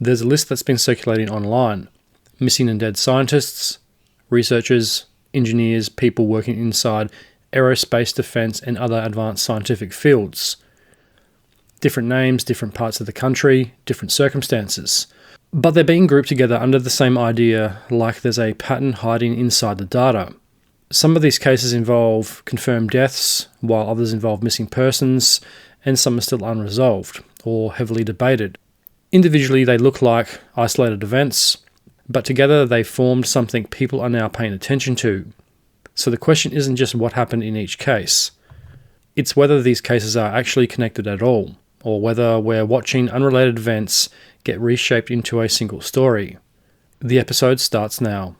There's a list that's been circulating online. Missing and dead scientists, researchers, engineers, people working inside aerospace, defense, and other advanced scientific fields. Different names, different parts of the country, different circumstances. But they're being grouped together under the same idea, like there's a pattern hiding inside the data. Some of these cases involve confirmed deaths, while others involve missing persons, and some are still unresolved, or heavily debated. Individually, they look like isolated events, but together they formed something people are now paying attention to. So the question isn't just what happened in each case. It's whether these cases are actually connected at all, or whether we're watching unrelated events get reshaped into a single story. The episode starts now.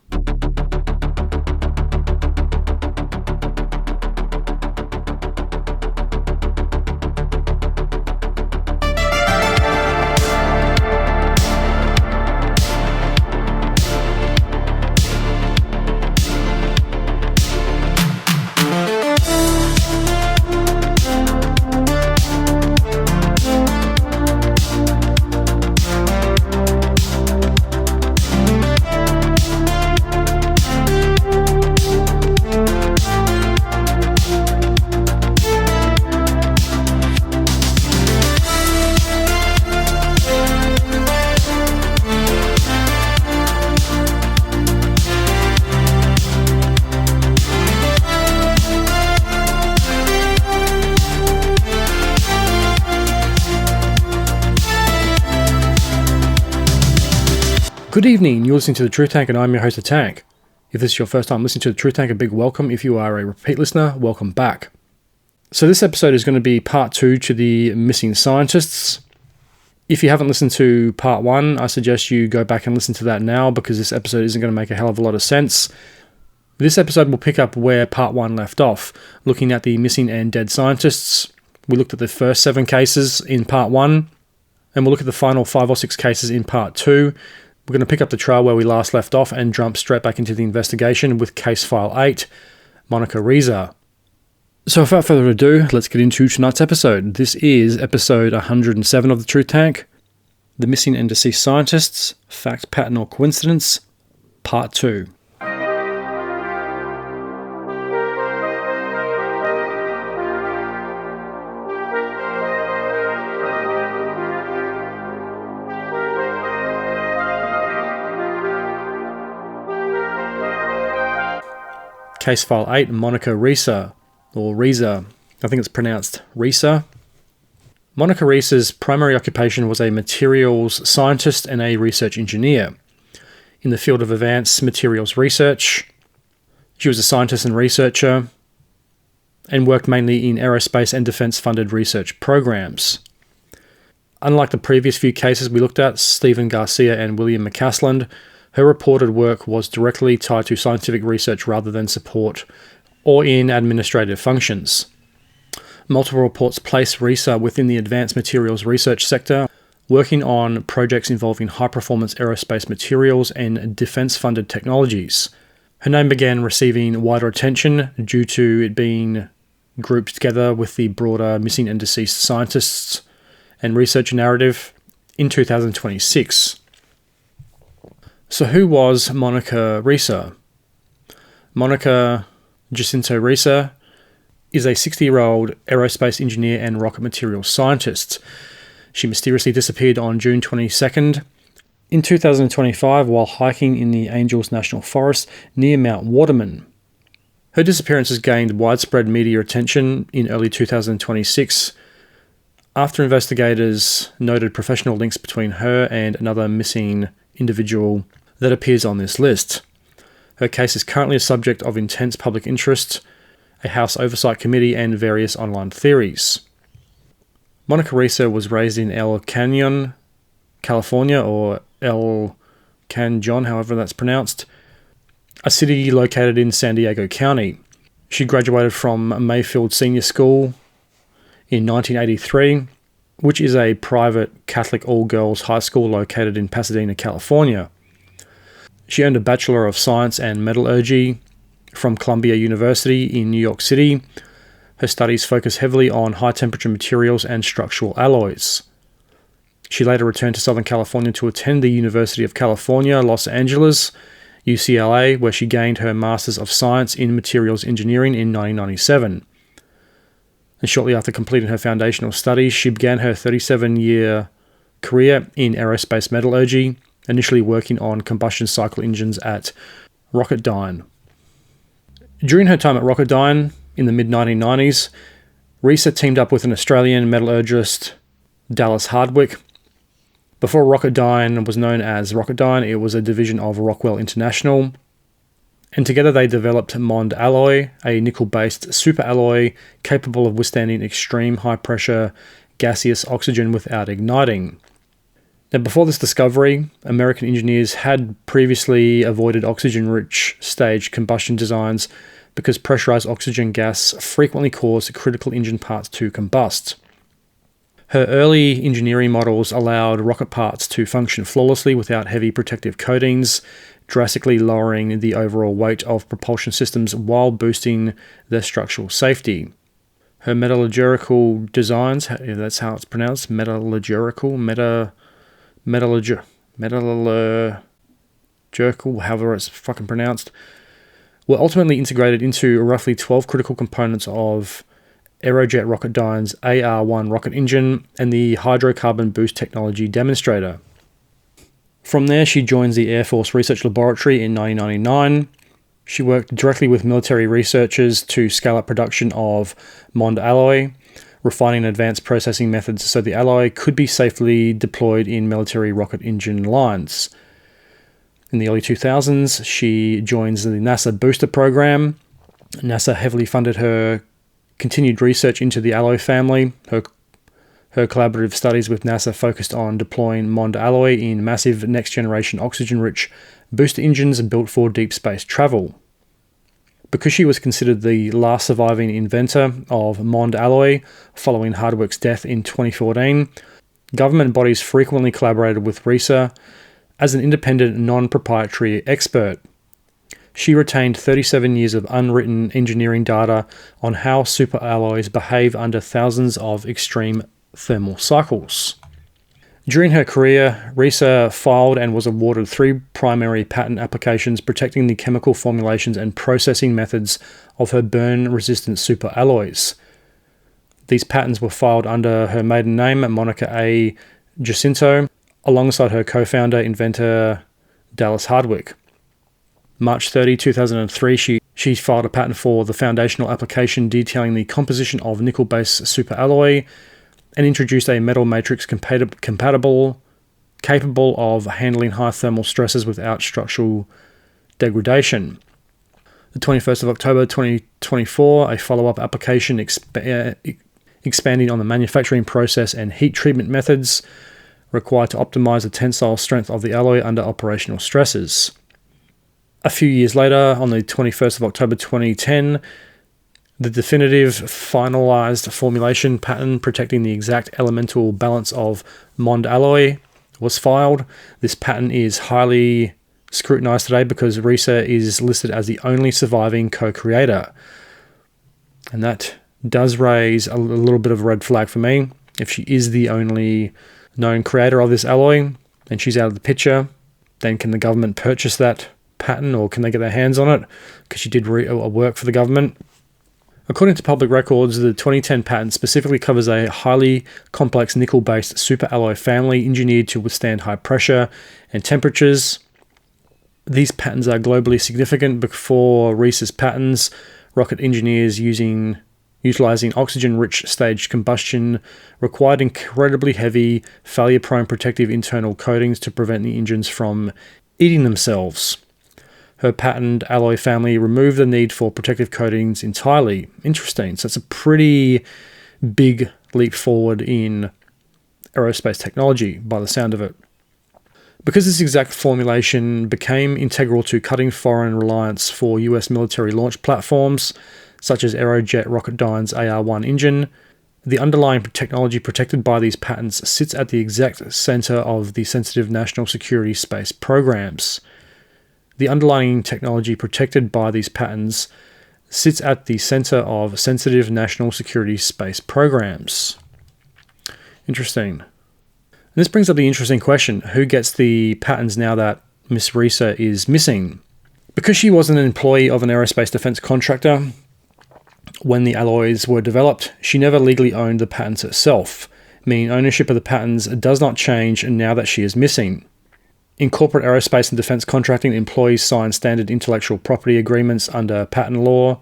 Good evening, you're listening to The Truth Tank and I'm your host, The Tank. If this is your first time listening to The Truth Tank, a big welcome. If you are a repeat listener, welcome back. So this episode is going to be part 2 to the missing scientists. If you haven't listened to part 1, I suggest you go back and listen to that now because this episode isn't going to make a hell of a lot of sense. This episode will pick up where part 1 left off, looking at the missing and dead scientists. We looked at the first 7 cases in part 1, and we'll look at the final 5 or 6 cases in part 2. We're going to pick up the trial where we last left off and jump straight back into the investigation with Case File 8, Monica Reza. So without further ado, let's get into tonight's episode. This is episode 107 of The Truth Tank, The Missing and Deceased Scientists, Fact, Pattern or Coincidence, Part 2. Case File 8, Monica Reza, or Reza. I think it's pronounced Reza. Monica Reza's primary occupation was a materials scientist and a research engineer. In the field of advanced materials research, she was a scientist and researcher and worked mainly in aerospace and defense-funded research programs. Unlike the previous few cases we looked at, Stephen Garcia and William McCasland, her reported work was directly tied to scientific research rather than support or in administrative functions. Multiple reports place Reza within the advanced materials research sector, working on projects involving high-performance aerospace materials and defense-funded technologies. Her name began receiving wider attention due to it being grouped together with the broader missing and deceased scientists and research narrative in 2026. So who was Monica Reza? Monica Jacinto Reza is a 60-year-old aerospace engineer and rocket materials scientist. She mysteriously disappeared on June 22nd in 2025 while hiking in the Angels National Forest near Mount Waterman. Her disappearance has gained widespread media attention in early 2026 after investigators noted professional links between her and another missing individual that appears on this list. Her case is currently a subject of intense public interest, a House Oversight Committee, and various online theories. Monica Reza was raised in El Cañon, California, or El Cañon, however that's pronounced, a city located in San Diego County. She graduated from Mayfield Senior School in 1983, which is a private Catholic all-girls high school located in Pasadena, California. She earned a Bachelor of Science and Metallurgy from Columbia University in New York City. Her studies focus heavily on high-temperature materials and structural alloys. She later returned to Southern California to attend the University of California, Los Angeles, UCLA, where she gained her Master's of Science in Materials Engineering in 1997. And shortly after completing her foundational studies, she began her 37-year career in aerospace metallurgy, initially working on combustion cycle engines at Rocketdyne. During her time at Rocketdyne in the mid-1990s, Risa teamed up with an Australian metallurgist, Dallas Hardwick. Before Rocketdyne was known as Rocketdyne, it was a division of Rockwell International, and together they developed Mond Alloy, a nickel-based superalloy capable of withstanding extreme high-pressure gaseous oxygen without igniting. Now, before this discovery, American engineers had previously avoided oxygen-rich stage combustion designs because pressurized oxygen gas frequently caused critical engine parts to combust. Her early engineering models allowed rocket parts to function flawlessly without heavy protective coatings, drastically lowering the overall weight of propulsion systems while boosting their structural safety. Her metallurgical designs, that's how it's pronounced, metallurgical, however it's fucking pronounced, were ultimately integrated into roughly 12 critical components of Aerojet Rocketdyne's AR-1 rocket engine and the hydrocarbon boost technology demonstrator. From there, she joins the Air Force Research Laboratory in 1999. She worked directly with military researchers to scale up production of Mond Alloy, refining advanced processing methods so the alloy could be safely deployed in military rocket engine lines. In the early 2000s, she joins the NASA booster program. NASA heavily funded her continued research into the alloy family. Her collaborative studies with NASA focused on deploying Mond Alloy in massive next-generation oxygen-rich booster engines built for deep space travel. Because she was considered the last surviving inventor of Mond Alloy following Hardwick's death in 2014, government bodies frequently collaborated with Risa as an independent, non-proprietary expert. She retained 37 years of unwritten engineering data on how superalloys behave under thousands of extreme thermal cycles. During her career, Risa filed and was awarded 3 primary patent applications protecting the chemical formulations and processing methods of her burn-resistant superalloys. These patents were filed under her maiden name, Monica A. Jacinto, alongside her co-founder, inventor Dallas Hardwick. March 30, 2003, she filed a patent for the foundational application detailing the composition of nickel-based superalloy and introduced a metal matrix capable of handling high thermal stresses without structural degradation. The 21st of October 2024, a follow-up application expanding on the manufacturing process and heat treatment methods required to optimize the tensile strength of the alloy under operational stresses. A few years later, on the 21st of October 2010, the definitive finalized formulation patent protecting the exact elemental balance of Mond Alloy was filed. This patent is highly scrutinized today because Risa is listed as the only surviving co-creator. And that does raise a little bit of a red flag for me. If she is the only known creator of this alloy and she's out of the picture, then can the government purchase that patent, or can they get their hands on it? Because she did work for the government. According to public records, the 2010 patent specifically covers a highly complex nickel-based superalloy family engineered to withstand high pressure and temperatures. These patents are globally significant. Before Risa's patents, rocket engineers utilizing oxygen-rich staged combustion required incredibly heavy, failure-prone protective internal coatings to prevent the engines from eating themselves. Her patented alloy family removed the need for protective coatings entirely. Interesting. So it's a pretty big leap forward in aerospace technology by the sound of it. Because this exact formulation became integral to cutting foreign reliance for US military launch platforms, such as Aerojet Rocketdyne's AR-1 engine, the underlying technology protected by these patents sits at the exact center of the sensitive national security space programs. The underlying technology protected by these patents sits at the center of sensitive national security space programs. Interesting. And this brings up the interesting question, who gets the patents now that Miss Risa is missing? Because she was an employee of an aerospace defense contractor when the alloys were developed, she never legally owned the patents herself, meaning ownership of the patents does not change now that she is missing. In corporate aerospace and defense contracting, employees sign standard intellectual property agreements under patent law.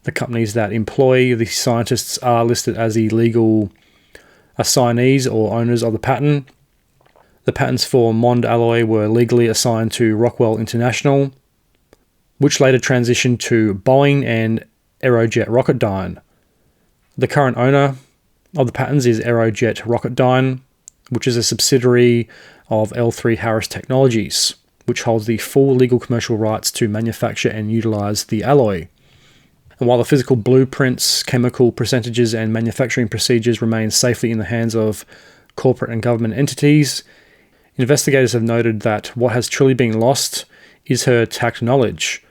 The companies that employ the scientists are listed as the legal assignees or owners of the patent. The patents for Mond alloy were legally assigned to Rockwell International, which later transitioned to Boeing and Aerojet Rocketdyne. The current owner of the patents is Aerojet Rocketdyne, which is a subsidiary of L3Harris Technologies, which holds the full legal commercial rights to manufacture and utilize the alloy. And while the physical blueprints, chemical percentages, and manufacturing procedures remain safely in the hands of corporate and government entities, investigators have noted that what has truly been lost is her tact knowledge.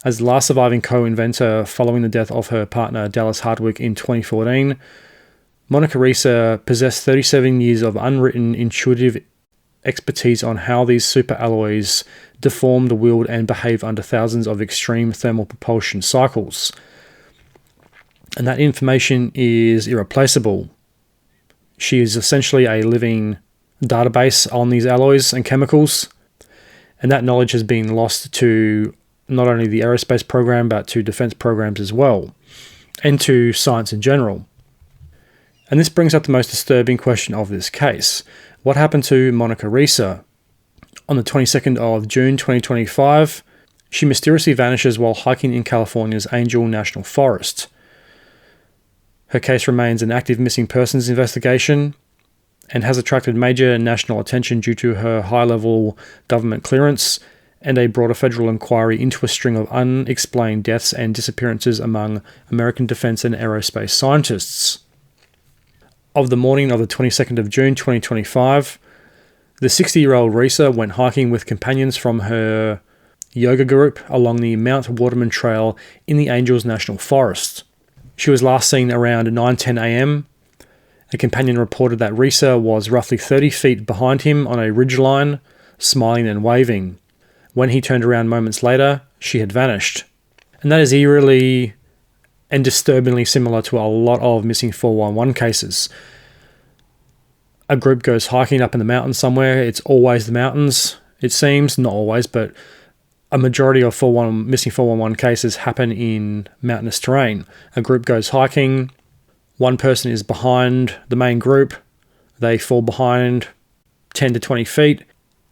As the last surviving co-inventor following the death of her partner Dallas Hardwick in 2014, Monica Risa possessed 37 years of unwritten intuitive expertise on how these superalloys deform, wield, and behave under thousands of extreme thermal propulsion cycles. And that information is irreplaceable. She is essentially a living database on these alloys and chemicals, and that knowledge has been lost to not only the aerospace program, but to defense programs as well, and to science in general. And this brings up the most disturbing question of this case. What happened to Monica Risa? On the 22nd of June 2025, she mysteriously vanishes while hiking in California's Angel National Forest. Her case remains an active missing persons investigation and has attracted major national attention due to her high-level government clearance and a broader federal inquiry into a string of unexplained deaths and disappearances among American defense and aerospace scientists. Of the morning of the 22nd of June 2025, the 60-year-old Risa went hiking with companions from her yoga group along the Mount Waterman Trail in the Angels National Forest. She was last seen around 9:10 a.m. A companion reported that Risa was roughly 30 feet behind him on a ridgeline, smiling and waving. When he turned around moments later, she had vanished. And that is eerily and disturbingly similar to a lot of missing 411 cases. A group goes hiking up in the mountains somewhere. It's always the mountains, it seems. Not always, but a majority of missing 411 cases happen in mountainous terrain. A group goes hiking. One person is behind the main group. They fall behind 10 to 20 feet,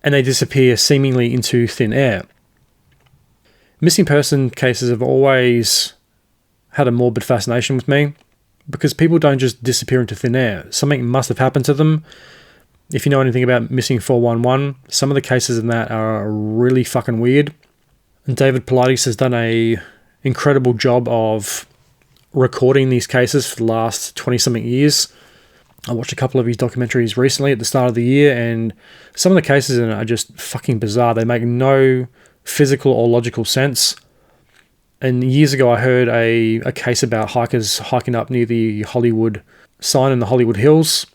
and they disappear seemingly into thin air. Missing person cases have always had a morbid fascination with me because people don't just disappear into thin air. Something must have happened to them. If you know anything about missing 411, some of the cases in that are really fucking weird. And David Paulides has done a incredible job of recording these cases for the last 20-something years. I watched a couple of his documentaries recently at the start of the year, and some of the cases in it are just fucking bizarre. They make no physical or logical sense. And years ago, I heard a case about hikers hiking up near the Hollywood sign in the Hollywood Hills.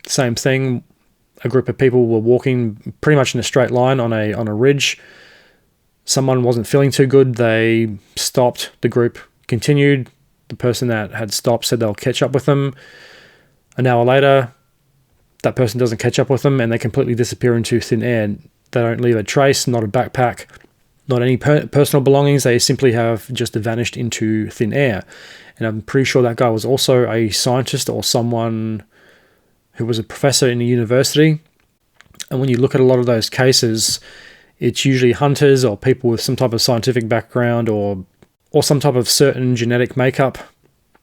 Same thing. A group of people were walking pretty much in a straight line on a ridge. Someone wasn't feeling too good. They stopped. The group continued. The person that had stopped said they'll catch up with them. An hour later, that person doesn't catch up with them and they completely disappear into thin air. They don't leave a trace, not a backpack, not any personal belongings. They simply have just vanished into thin air. And I'm pretty sure that guy was also a scientist or someone who was a professor in a university. And when you look at a lot of those cases, it's usually hunters or people with some type of scientific background or some type of certain genetic makeup.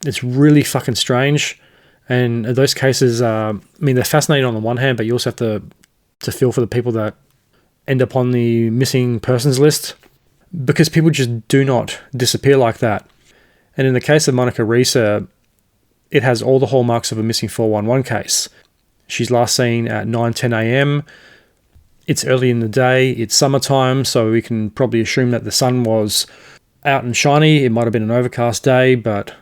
It's really fucking strange. And those cases, they're fascinating on the one hand, but you also have to feel for the people that end up on the missing persons list, because people just do not disappear like that. And in the case of Monica Risa, it has all the hallmarks of a missing 411 case. She's last seen at 9:10 a.m. It's early in the day. It's summertime, so we can probably assume that the sun was out and shiny. It might have been an overcast day, but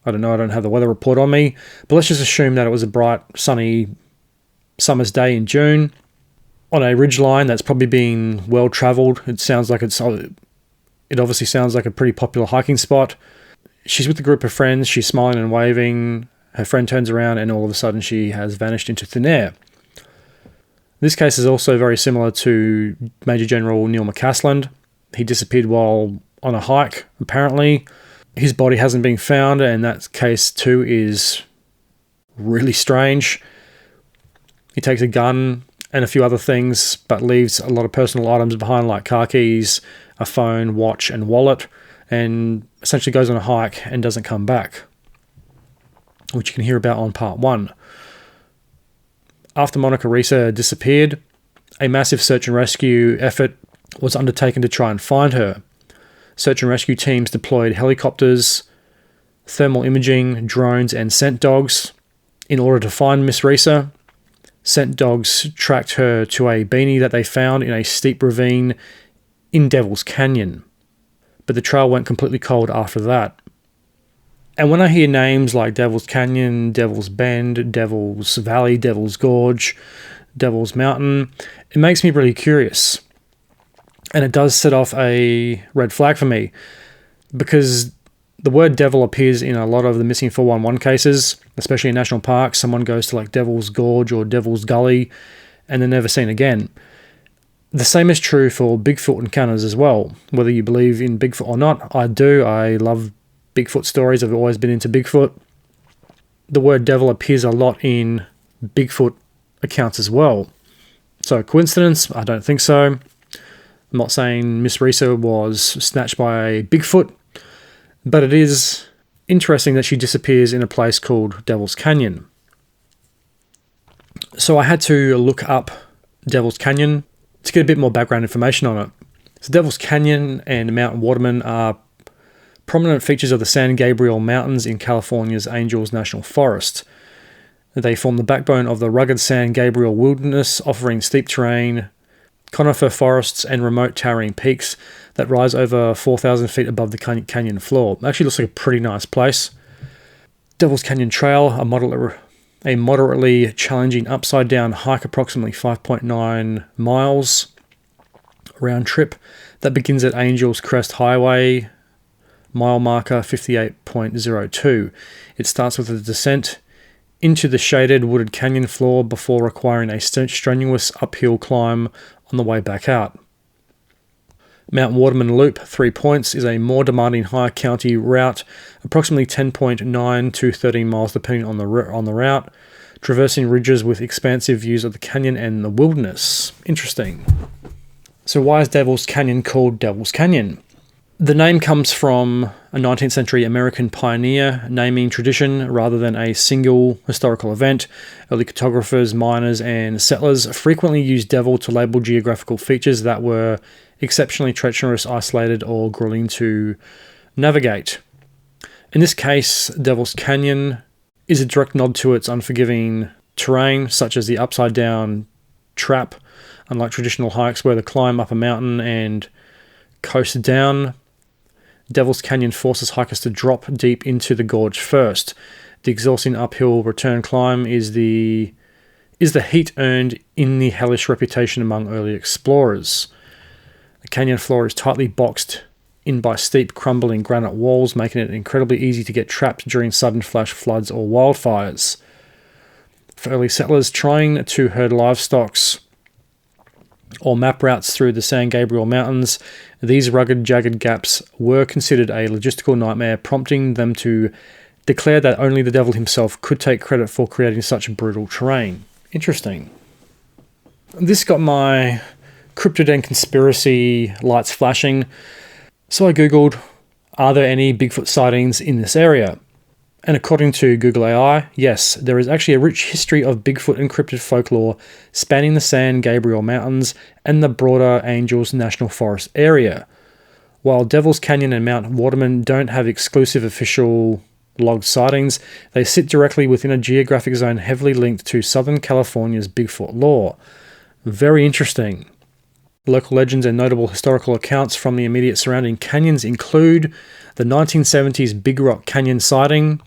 I don't know. I don't have the weather report on me. But let's just assume that it was a bright, sunny summer's day in June on a ridgeline that's probably been well travelled. It obviously sounds like a pretty popular hiking spot. She's with a group of friends. She's smiling and waving. Her friend turns around and all of a sudden she has vanished into thin air. This case is also very similar to Major General Neil McCasland. He disappeared while on a hike, apparently. His body hasn't been found, and that case too is really strange. He takes a gun and a few other things, but leaves a lot of personal items behind, like car keys, a phone, watch, and wallet, and essentially goes on a hike and doesn't come back, which you can hear about on part 1. After Monica Risa disappeared, a massive search and rescue effort was undertaken to try and find her. Search and rescue teams deployed helicopters, thermal imaging, drones, and scent dogs in order to find Miss Risa. Scent dogs tracked her to a beanie that they found in a steep ravine in Devil's Canyon, but the trail went completely cold after that. And when I hear names like Devil's Canyon, Devil's Bend, Devil's Valley, Devil's Gorge, Devil's Mountain, it makes me really curious. And it does set off a red flag for me, because the word devil appears in a lot of the missing 411 cases, especially in national parks. Someone goes to like Devil's Gorge or Devil's Gully and they're never seen again. The same is true for Bigfoot encounters as well. Whether you believe in Bigfoot or not, I do. I love Bigfoot stories. I've always been into Bigfoot. The word devil appears a lot in Bigfoot accounts as well. So coincidence? I don't think so. I'm not saying Miss Risa was snatched by a Bigfoot, but it is interesting that she disappears in a place called Devil's Canyon. So I had to look up Devil's Canyon to get a bit more background information on it. So Devil's Canyon and Mount Waterman are prominent features of the San Gabriel Mountains in California's Angels National Forest. They form the backbone of the rugged San Gabriel wilderness, offering steep terrain, conifer forests, and remote towering peaks that rise over 4,000 feet above the canyon floor. It actually looks like a pretty nice place. Devil's Canyon Trail, a moderately challenging upside-down hike, approximately 5.9 miles round trip, that begins at Angels Crest Highway, mile marker 58.02. It starts with a descent into the shaded wooded canyon floor before requiring a strenuous uphill climb on the way back out. Mount Waterman Loop, 3 points, is a more demanding high county route, approximately 10.9 to 13 miles depending on the route, traversing ridges with expansive views of the canyon and the wilderness. Interesting. So why is Devil's Canyon called Devil's Canyon? The name comes from a 19th century American pioneer naming tradition rather than a single historical event. Early cartographers, miners, and settlers frequently used devil to label geographical features that were exceptionally treacherous, isolated, or grueling to navigate. In this case, Devil's Canyon is a direct nod to its unforgiving terrain, such as the upside-down trap, unlike traditional hikes where they climb up a mountain and coast down. Devil's Canyon forces hikers to drop deep into the gorge first. The exhausting uphill return climb is the heat earned in the hellish reputation among early explorers. The canyon floor is tightly boxed in by steep, crumbling granite walls, making it incredibly easy to get trapped during sudden flash floods or wildfires. For early settlers trying to herd livestock or map routes through the San Gabriel Mountains, these rugged, jagged gaps were considered a logistical nightmare, prompting them to declare that only the devil himself could take credit for creating such brutal terrain. Interesting. This got my cryptid and conspiracy lights flashing, so I googled, are there any Bigfoot sightings in this area? And according to Google AI, yes, there is actually a rich history of Bigfoot and cryptid folklore spanning the San Gabriel Mountains and the broader Angels National Forest area. While Devil's Canyon and Mount Waterman don't have exclusive official logged sightings, they sit directly within a geographic zone heavily linked to Southern California's Bigfoot lore. Very interesting. Local legends and notable historical accounts from the immediate surrounding canyons include the 1970s Big Rock Canyon sighting,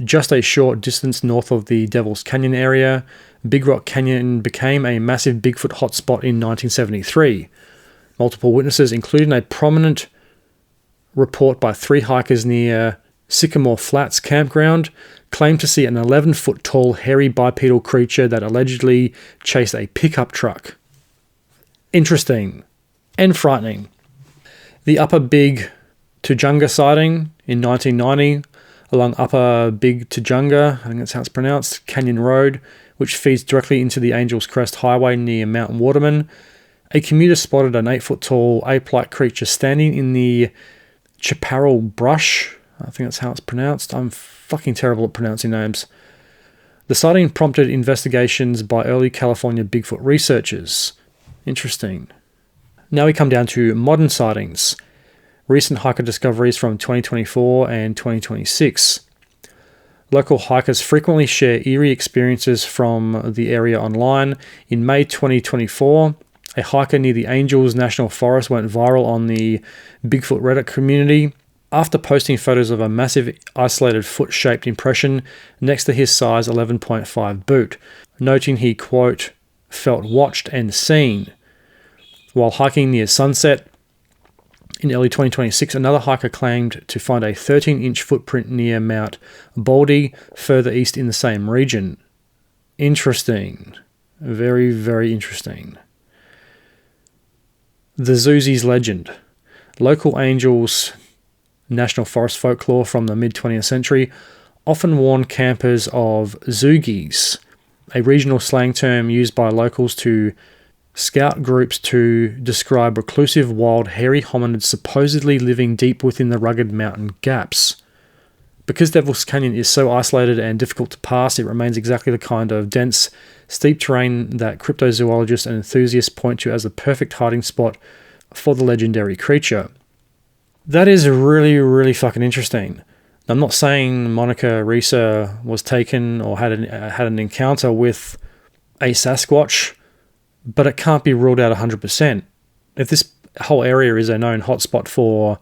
Just a short distance north of the Devil's Canyon area, Big Rock Canyon became a massive Bigfoot hotspot in 1973. Multiple witnesses, including a prominent report by 3 hikers near Sycamore Flats campground, claimed to see an 11-foot tall hairy bipedal creature that allegedly chased a pickup truck. Interesting and frightening. The Upper Big Tujunga sighting in 1990 along Upper Big Tujunga, I think that's how it's pronounced, Canyon Road, which feeds directly into the Angel's Crest Highway near Mount Waterman. A commuter spotted an 8-foot tall ape-like creature standing in the chaparral brush. I think that's how it's pronounced. I'm fucking terrible at pronouncing names. The sighting prompted investigations by early California Bigfoot researchers. Interesting. Now we come down to modern sightings. Recent hiker discoveries from 2024 and 2026. Local hikers frequently share eerie experiences from the area online. In May 2024, a hiker near the Angels National Forest went viral on the Bigfoot Reddit community after posting photos of a massive isolated foot-shaped impression next to his size 11.5 boot, noting he, quote, felt watched and seen. While hiking near sunset, in early 2026, another hiker claimed to find a 13-inch footprint near Mount Baldy, further east in the same region. Interesting. Very, very interesting. The Zoozies legend. Local Angels National Forest folklore from the mid-20th century often warned campers of zoogies, a regional slang term used by locals to scout groups to describe reclusive, wild, hairy hominids supposedly living deep within the rugged mountain gaps. Because Devil's Canyon is so isolated and difficult to pass, it remains exactly the kind of dense, steep terrain that cryptozoologists and enthusiasts point to as the perfect hiding spot for the legendary creature. That is really, really fucking interesting. I'm not saying Monica Risa was taken or had an encounter with a Sasquatch, but it can't be ruled out 100%. If this whole area is a known hotspot for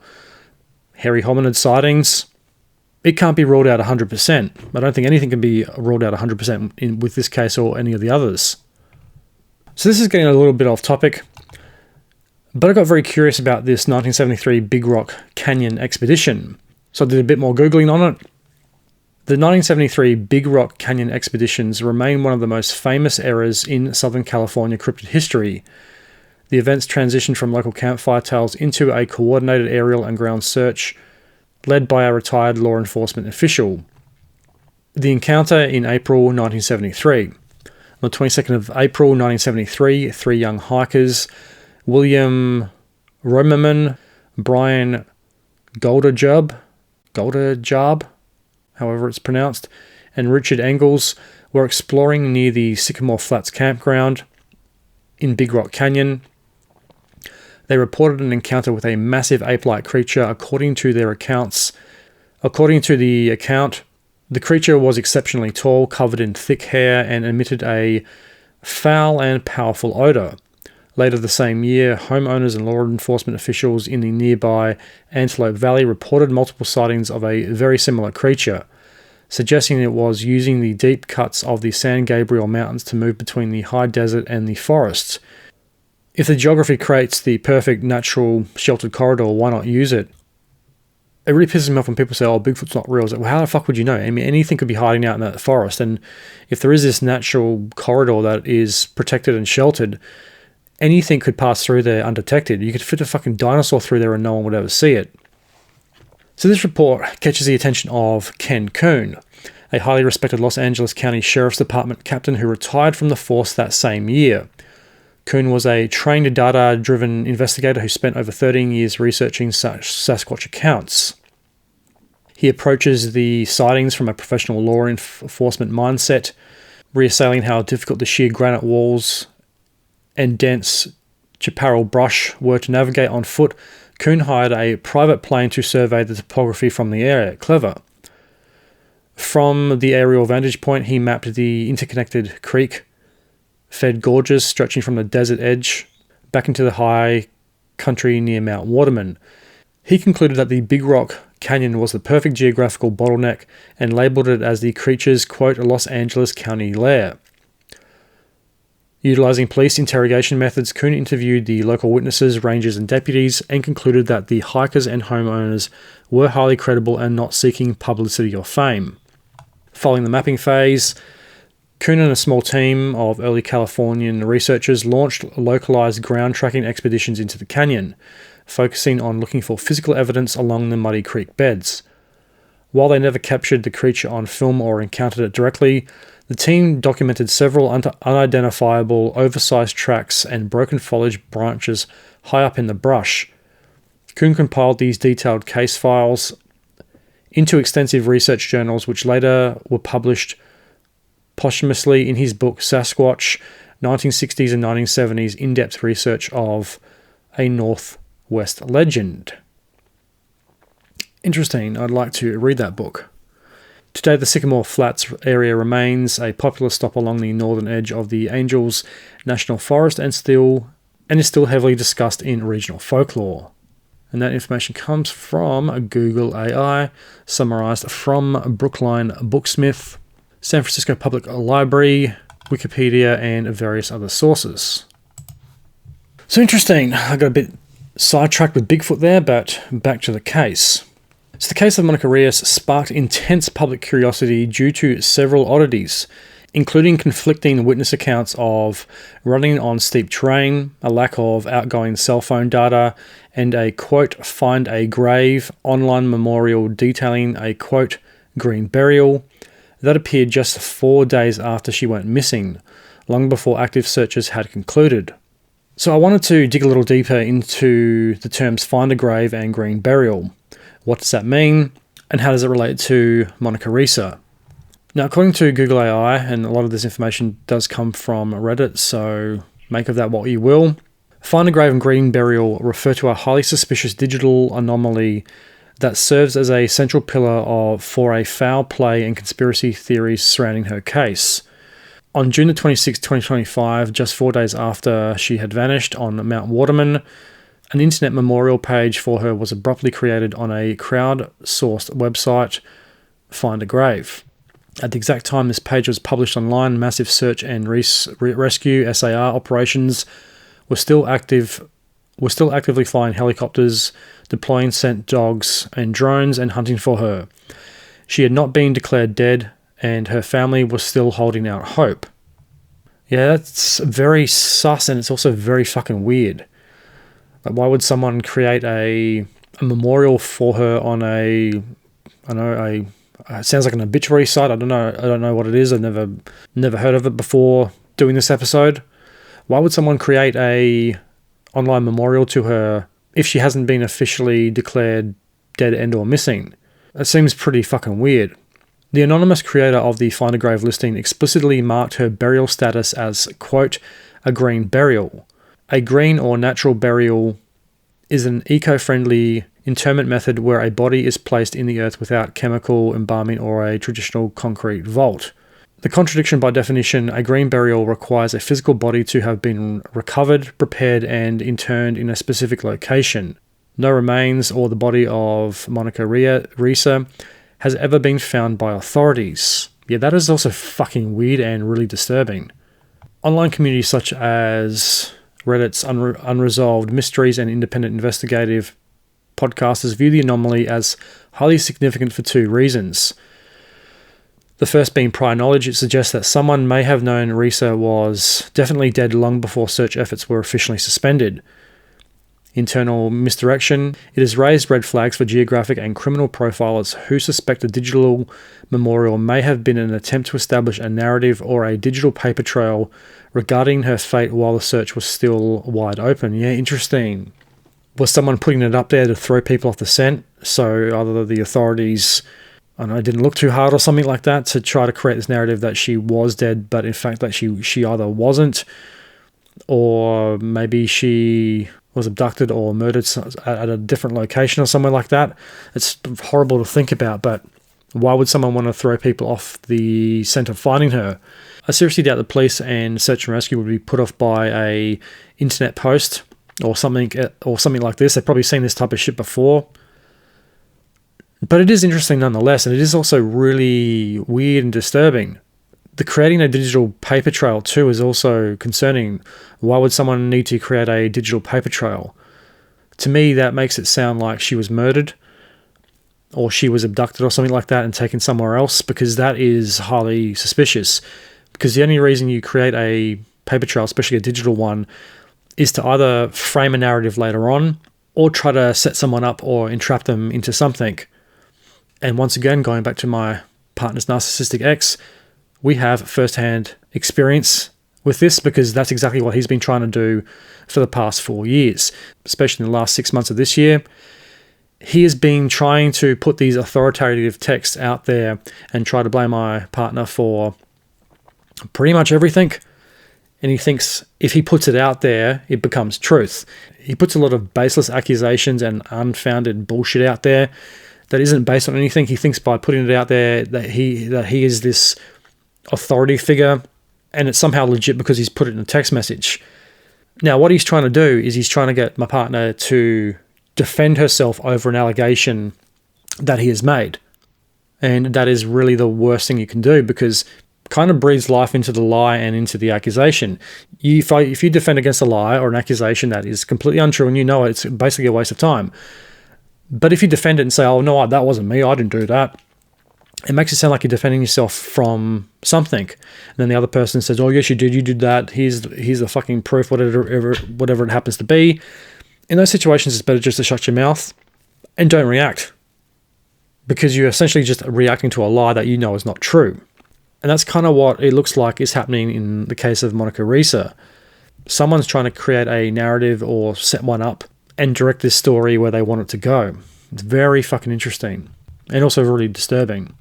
hairy hominid sightings, it can't be ruled out 100%. I don't think anything can be ruled out 100% with this case or any of the others. So this is getting a little bit off topic, but I got very curious about this 1973 Big Rock Canyon expedition. So I did a bit more Googling on it. The 1973 Big Rock Canyon expeditions remain one of the most famous eras in Southern California cryptid history. The events transitioned from local campfire tales into a coordinated aerial and ground search led by a retired law enforcement official. The encounter in April 1973. On the 22nd of April 1973, 3 young hikers, William Romerman, Brian Golderjub, however it's pronounced, and Richard Engels were exploring near the Sycamore Flats campground in Big Rock Canyon. They reported an encounter with a massive ape-like creature. According to the account, the creature was exceptionally tall, covered in thick hair, and emitted a foul and powerful odor. Later the same year, homeowners and law enforcement officials in the nearby Antelope Valley reported multiple sightings of a very similar creature, suggesting it was using the deep cuts of the San Gabriel Mountains to move between the high desert and the forests. If the geography creates the perfect natural sheltered corridor, why not use it? It really pisses me off when people say, oh, Bigfoot's not real. It's like, well, how the fuck would you know? I mean, anything could be hiding out in that forest, and if there is this natural corridor that is protected and sheltered, anything could pass through there undetected. You could fit a fucking dinosaur through there and no one would ever see it. So this report catches the attention of Ken Kuhn, a highly respected Los Angeles County Sheriff's Department captain who retired from the force that same year. Kuhn was a trained data-driven investigator who spent over 13 years researching Sasquatch accounts. He approaches the sightings from a professional law enforcement mindset, reassailing how difficult the sheer granite walls and dense chaparral brush were to navigate on foot. Kuhn hired a private plane to survey the topography from the area. Clever. From the aerial vantage point, he mapped the interconnected creek-fed gorges stretching from the desert edge back into the high country near Mount Waterman. He concluded that the Big Rock Canyon was the perfect geographical bottleneck and labelled it as the creature's, quote, Los Angeles County lair. Utilising police interrogation methods, Kuhn interviewed the local witnesses, rangers and deputies, and concluded that the hikers and homeowners were highly credible and not seeking publicity or fame. Following the mapping phase, Kuhn and a small team of early Californian researchers launched localised ground tracking expeditions into the canyon, focusing on looking for physical evidence along the muddy creek beds. While they never captured the creature on film or encountered it directly, the team documented several unidentifiable, oversized tracks and broken foliage branches high up in the brush. Kuhn compiled these detailed case files into extensive research journals, which later were published posthumously in his book Sasquatch, 1960s and 1970s In-Depth Research of a Northwest Legend. Interesting, I'd like to read that book. Today, the Sycamore Flats area remains a popular stop along the northern edge of the Angels National Forest and is still heavily discussed in regional folklore. And that information comes from Google AI, summarized from Brookline Booksmith, San Francisco Public Library, Wikipedia, and various other sources. So interesting. I got a bit sidetracked with Bigfoot there, but back to the case. So the case of Monica Rios sparked intense public curiosity due to several oddities, including conflicting witness accounts of running on steep terrain, a lack of outgoing cell phone data, and a, quote, find a grave online memorial detailing a, quote, green burial that appeared just 4 days after she went missing, long before active searches had concluded. So I wanted to dig a little deeper into the terms find a grave and green burial. What does that mean, and how does it relate to Monica Rios? Now, according to Google AI, and a lot of this information does come from Reddit, so make of that what you will, find a grave and green burial refer to a highly suspicious digital anomaly that serves as a central pillar for a foul play and conspiracy theories surrounding her case. On June the 26th, 2025, just 4 days after she had vanished on Mount Waterman, an internet memorial page for her was abruptly created on a crowd-sourced website, Find a Grave. At the exact time this page was published online, massive search and rescue SAR operations were still actively flying helicopters, deploying scent dogs and drones, and hunting for her. She had not been declared dead, and her family was still holding out hope. Yeah, that's very sus, and it's also very fucking weird. Like, why would someone create a memorial for her on it sounds like an obituary site. I don't know what it is. I've never heard of it before doing this episode. Why would someone create a online memorial to her if she hasn't been officially declared dead and or missing? That seems pretty fucking weird. The anonymous creator of the Find a Grave listing explicitly marked her burial status as, quote, a green burial. A green or natural burial is an eco-friendly interment method where a body is placed in the earth without chemical embalming or a traditional concrete vault. The contradiction by definition, a green burial requires a physical body to have been recovered, prepared, and interned in a specific location. No remains or the body of Monica Rios has ever been found by authorities. Yeah, that is also fucking weird and really disturbing. Online communities such as Reddit's Unresolved Mysteries and independent investigative podcasters view the anomaly as highly significant for two reasons. The first being prior knowledge. It suggests that someone may have known Rios was definitely dead long before search efforts were officially suspended. Internal misdirection. It has raised red flags for geographic and criminal profilers who suspect the digital memorial may have been an attempt to establish a narrative or a digital paper trail regarding her fate while the search was still wide open. Yeah, interesting. Was someone putting it up there to throw people off the scent? So either the authorities, I don't know, didn't look too hard or something like that to try to create this narrative that she was dead, but in fact that she either wasn't, or maybe she was abducted or murdered at a different location or somewhere like that. It's horrible to think about, but why would someone want to throw people off the scent of finding her? I seriously doubt the police and search and rescue would be put off by a internet post or something like this. They've probably seen this type of shit before. But it is interesting nonetheless, and it is also really weird and disturbing. The creating a digital paper trail too is also concerning. Why would someone need to create a digital paper trail? To me, that makes it sound like she was murdered or she was abducted or something like that and taken somewhere else, because that is highly suspicious. Because the only reason you create a paper trail, especially a digital one, is to either frame a narrative later on or try to set someone up or entrap them into something. And once again, going back to my partner's narcissistic ex, we have first-hand experience with this, because that's exactly what he's been trying to do for the past 4 years, especially in the last 6 months of this year. He has been trying to put these authoritative texts out there and try to blame my partner for pretty much everything. And he thinks if he puts it out there, it becomes truth. He puts a lot of baseless accusations and unfounded bullshit out there that isn't based on anything. He thinks by putting it out there that he is this authority figure, and it's somehow legit because he's put it in a text message. Now, what he's trying to do is he's trying to get my partner to defend herself over an allegation that he has made. And that is really the worst thing you can do, because it kind of breathes life into the lie and into the accusation. If you defend against a lie or an accusation that is completely untrue and you know it's basically a waste of time. But if you defend it and say, oh, no, that wasn't me, I didn't do that, it makes it sound like you're defending yourself from something. And then the other person says, oh, yes, you did that. Here's the fucking proof, whatever it happens to be. In those situations, it's better just to shut your mouth and don't react, because you're essentially just reacting to a lie that you know is not true. And that's kind of what it looks like is happening in the case of Monica Risa. Someone's trying to create a narrative or set one up and direct this story where they want it to go. It's very fucking interesting and also really disturbing.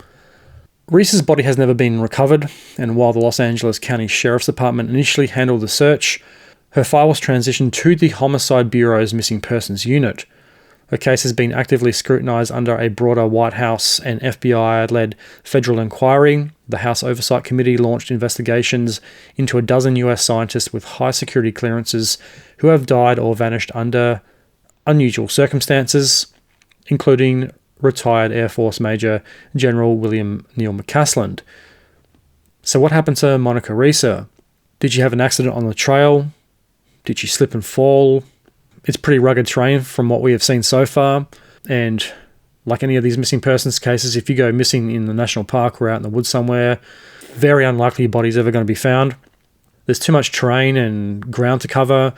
Risa's body has never been recovered, and while the Los Angeles County Sheriff's Department initially handled the search, her file was transitioned to the Homicide Bureau's Missing Persons Unit. Her case has been actively scrutinized under a broader White House and FBI-led federal inquiry. The House Oversight Committee launched investigations into a dozen US scientists with high security clearances who have died or vanished under unusual circumstances, including retired Air Force Major General William Neil McCasland. So what happened to Monica Risa? Did she have an accident on the trail? Did she slip and fall? It's pretty rugged terrain from what we have seen so far. And like any of these missing persons cases, if you go missing in the national park or out in the woods somewhere, very unlikely your body's ever going to be found. There's too much terrain and ground to cover.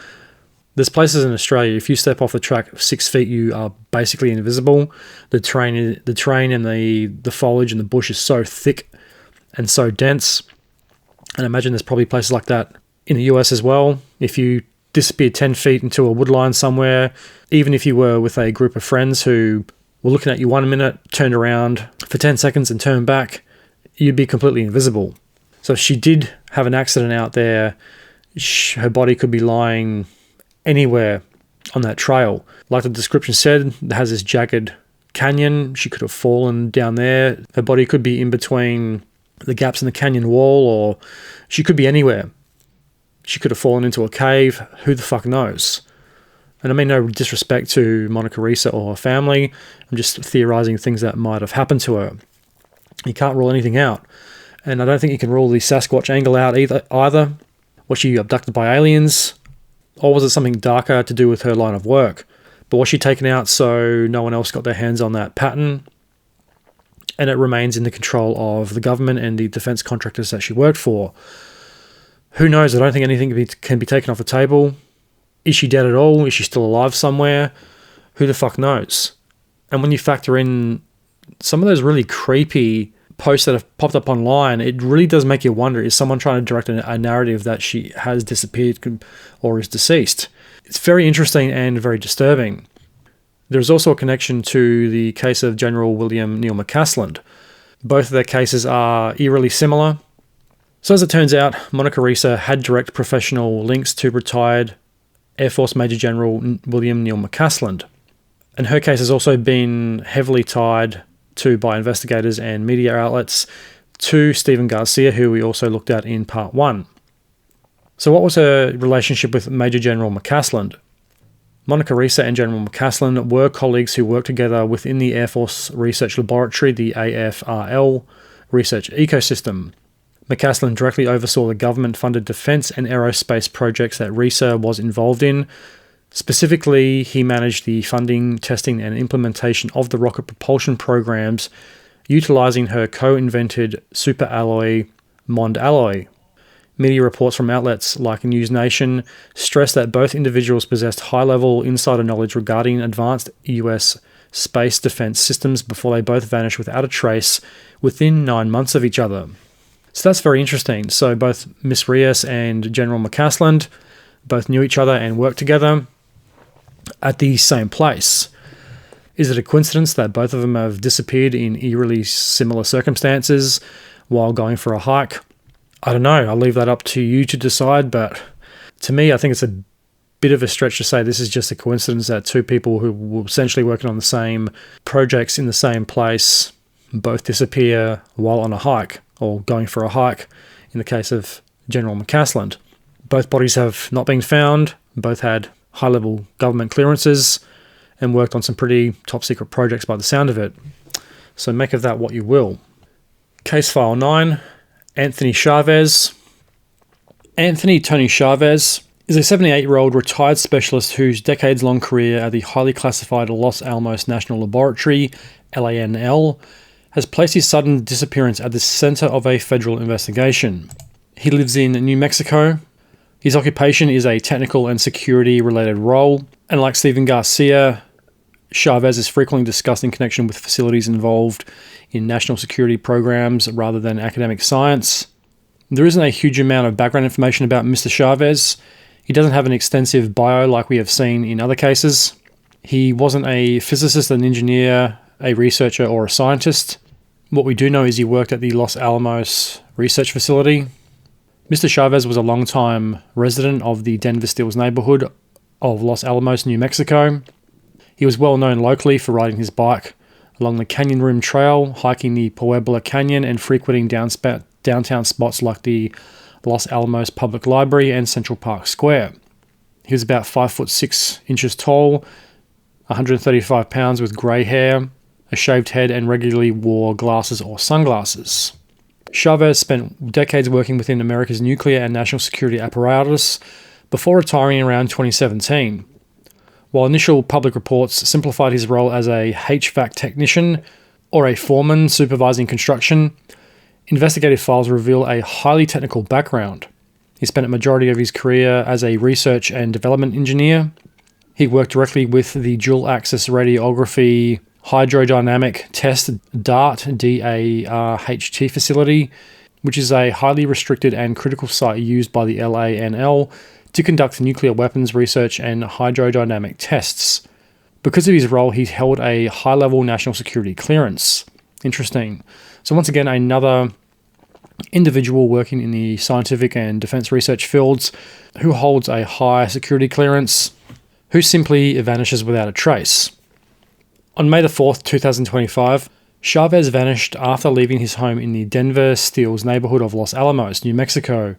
There's places in Australia, if you step off the track 6 feet, you are basically invisible. The terrain and the foliage and the bush is so thick and so dense. And I imagine there's probably places like that in the US as well. If you disappear 10 feet into a woodline somewhere, even if you were with a group of friends who were looking at you 1 minute, turned around for 10 seconds and turned back, you'd be completely invisible. So if she did have an accident out there, her body could be lying anywhere on that trail. Like the description said, it has this jagged canyon. She could have fallen down there. Her body could be in between the gaps in the canyon wall, or she could be anywhere. She could have fallen into a cave. Who the fuck knows? And I mean no disrespect to Monica Risa or her family. I'm just theorizing things that might have happened to her. You can't rule anything out. And I don't think you can rule the Sasquatch angle out either. Was she abducted by aliens? Or was it something darker to do with her line of work? But was she taken out so no one else got their hands on that pattern? And it remains in the control of the government and the defense contractors that she worked for. Who knows? I don't think anything can be taken off the table. Is she dead at all? Is she still alive somewhere? Who the fuck knows? And when you factor in some of those really creepy posts that have popped up online, it really does make you wonder, is someone trying to direct a narrative that she has disappeared or is deceased? It's very interesting and very disturbing. There's also a connection to the case of General William Neil McCasland. Both of their cases are eerily similar. So as it turns out, Monica Risa had direct professional links to retired Air Force Major General William Neil McCasland. And her case has also been heavily tied to by investigators and media outlets to Stephen Garcia, who we also looked at in part 1. So what was her relationship with Major General McCasland? Monica Risa and General McCaslin were colleagues who worked together within the Air Force Research Laboratory, the AFRL, research ecosystem. McCaslin directly oversaw the government-funded defense and aerospace projects that Risa was involved in. Specifically, he managed the funding, testing, and implementation of the rocket propulsion programs, utilizing her co-invented superalloy Mond alloy. Media reports from outlets like News Nation stress that both individuals possessed high-level insider knowledge regarding advanced US space defense systems before they both vanished without a trace within 9 months of each other. So that's very interesting. So both Miss Rios and General McCaslin both knew each other and worked together at the same place. Is it a coincidence that both of them have disappeared in eerily similar circumstances while going for a hike? I don't know. I'll leave that up to you to decide, but to me, I think it's a bit of a stretch to say this is just a coincidence that two people who were essentially working on the same projects in the same place both disappear while on a hike, or going for a hike in the case of General McCaslin. Both bodies have not been found, both had high-level government clearances, and worked on some pretty top-secret projects by the sound of it. So make of that what you will. Case File 9, Anthony Chavez. Anthony Tony Chavez is a 78-year-old retired specialist whose decades-long career at the highly classified Los Alamos National Laboratory, LANL, has placed his sudden disappearance at the center of a federal investigation. He lives in New Mexico. His occupation is a technical and security-related role, and like Stephen Garcia, Chavez is frequently discussed in connection with facilities involved in national security programs rather than academic science. There isn't a huge amount of background information about Mr. Chavez. He doesn't have an extensive bio like we have seen in other cases. He wasn't a physicist, an engineer, a researcher, or a scientist. What we do know is he worked at the Los Alamos research facility. Mr. Chavez was a long-time resident of the Denver Stills neighborhood of Los Alamos, New Mexico. He was well known locally for riding his bike along the Canyon Rim Trail, hiking the Puebla Canyon, and frequenting downtown spots like the Los Alamos Public Library and Central Park Square. He was about 5'6" tall, 135 pounds, with grey hair, a shaved head, and regularly wore glasses or sunglasses. Chavez spent decades working within America's nuclear and national security apparatus before retiring around 2017. While initial public reports simplified his role as a HVAC technician or a foreman supervising construction, investigative files reveal a highly technical background. He spent a majority of his career as a research and development engineer. He worked directly with the dual-axis radiography hydrodynamic test DART, D-A-R-H-T facility, which is a highly restricted and critical site used by the LANL to conduct nuclear weapons research and hydrodynamic tests. Because of his role, he held a high-level national security clearance. Interesting. So once again, another individual working in the scientific and defense research fields who holds a high security clearance, who simply vanishes without a trace. On May the 4th, 2025, Chavez vanished after leaving his home in the Denver Stills neighborhood of Los Alamos, New Mexico.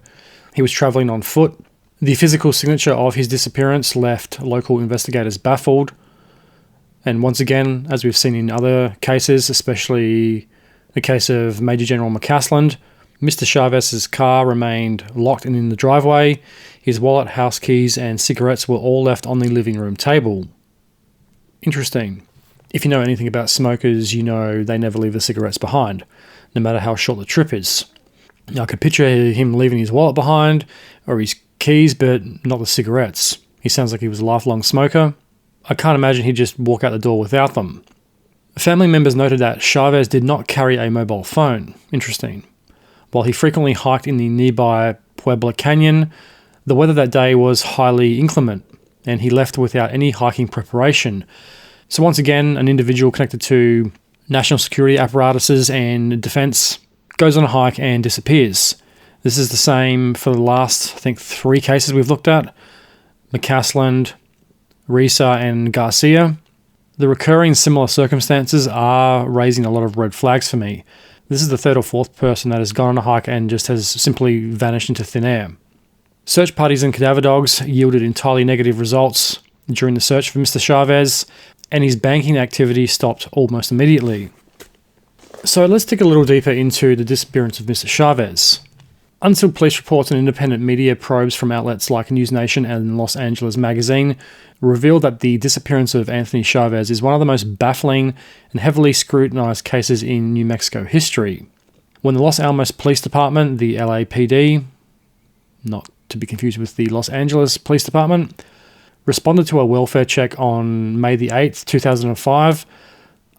He was traveling on foot. The physical signature of his disappearance left local investigators baffled. And once again, as we've seen in other cases, especially the case of Major General McCaslin, Mr. Chavez's car remained locked in the driveway. His wallet, house keys, and cigarettes were all left on the living room table. Interesting. If you know anything about smokers, you know they never leave the cigarettes behind, no matter how short the trip is. Now, I could picture him leaving his wallet behind, or his keys, but not the cigarettes. He sounds like he was a lifelong smoker. I can't imagine he'd just walk out the door without them. Family members noted that Chavez did not carry a mobile phone. Interesting. While he frequently hiked in the nearby Puebla Canyon, the weather that day was highly inclement, and he left without any hiking preparation. So once again, an individual connected to national security apparatuses and defense goes on a hike and disappears. This is the same for the last, I think, 3 cases we've looked at: McCaslin, Risa, and Garcia. The recurring similar circumstances are raising a lot of red flags for me. This is the 3rd or 4th person that has gone on a hike and just has simply vanished into thin air. Search parties and cadaver dogs yielded entirely negative results. during the search for Mr. Chavez, and his banking activity stopped almost immediately. So let's dig a little deeper into the disappearance of Mr. Chavez. Until police reports and independent media probes from outlets like News Nation and Los Angeles Magazine revealed that the disappearance of Anthony Chavez is one of the most baffling and heavily scrutinized cases in New Mexico history. When the Los Alamos Police Department, the LAPD, not to be confused with the Los Angeles Police Department, responded to a welfare check on May the 8th, 2005,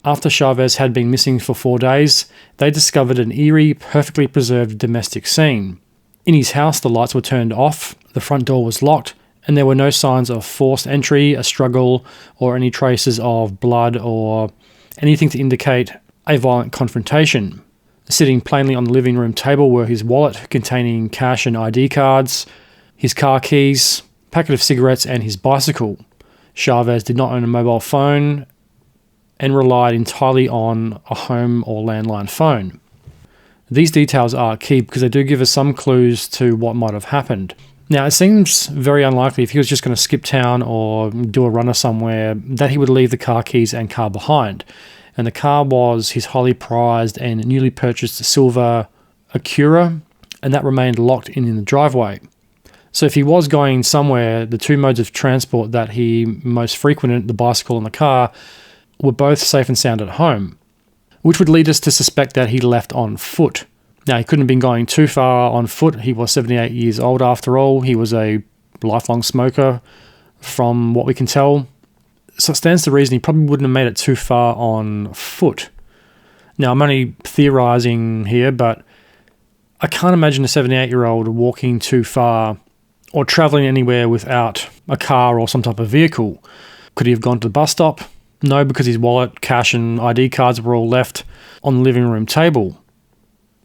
after Chavez had been missing for 4 days, they discovered an eerie, perfectly preserved domestic scene. In his house, the lights were turned off, the front door was locked, and there were no signs of forced entry, a struggle, or any traces of blood or anything to indicate a violent confrontation. Sitting plainly on the living room table were his wallet containing cash and ID cards, his car keys, a packet of cigarettes, and his bicycle. Chavez did not own a mobile phone and relied entirely on a home or landline phone. These details are key because they do give us some clues to what might have happened. Now, it seems very unlikely if he was just going to skip town or do a runner somewhere that he would leave the car keys and car behind. And the car was his highly prized and newly purchased silver Acura, and that remained locked in the driveway. So if he was going somewhere, the two modes of transport that he most frequented, the bicycle and the car, were both safe and sound at home, which would lead us to suspect that he left on foot. Now, he couldn't have been going too far on foot. He was 78 years old after all. He was a lifelong smoker, from what we can tell. So it stands to reason he probably wouldn't have made it too far on foot. Now, I'm only theorising here, but I can't imagine a 78-year-old walking too far or travelling anywhere without a car or some type of vehicle. Could he have gone to the bus stop? No, because his wallet, cash and ID cards were all left on the living room table,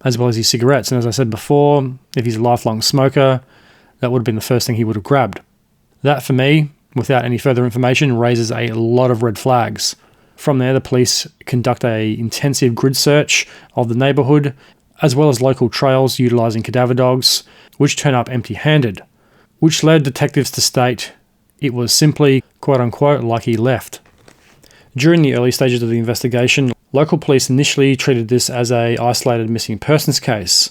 as well as his cigarettes. And as I said before, if he's a lifelong smoker, that would have been the first thing he would have grabbed. That, for me, without any further information, raises a lot of red flags. From there, the police conduct an intensive grid search of the neighbourhood, as well as local trails utilising cadaver dogs, which turn up empty-handed, which led detectives to state it was simply, quote-unquote, like he left. During the early stages of the investigation, local police initially treated this as an isolated missing persons case.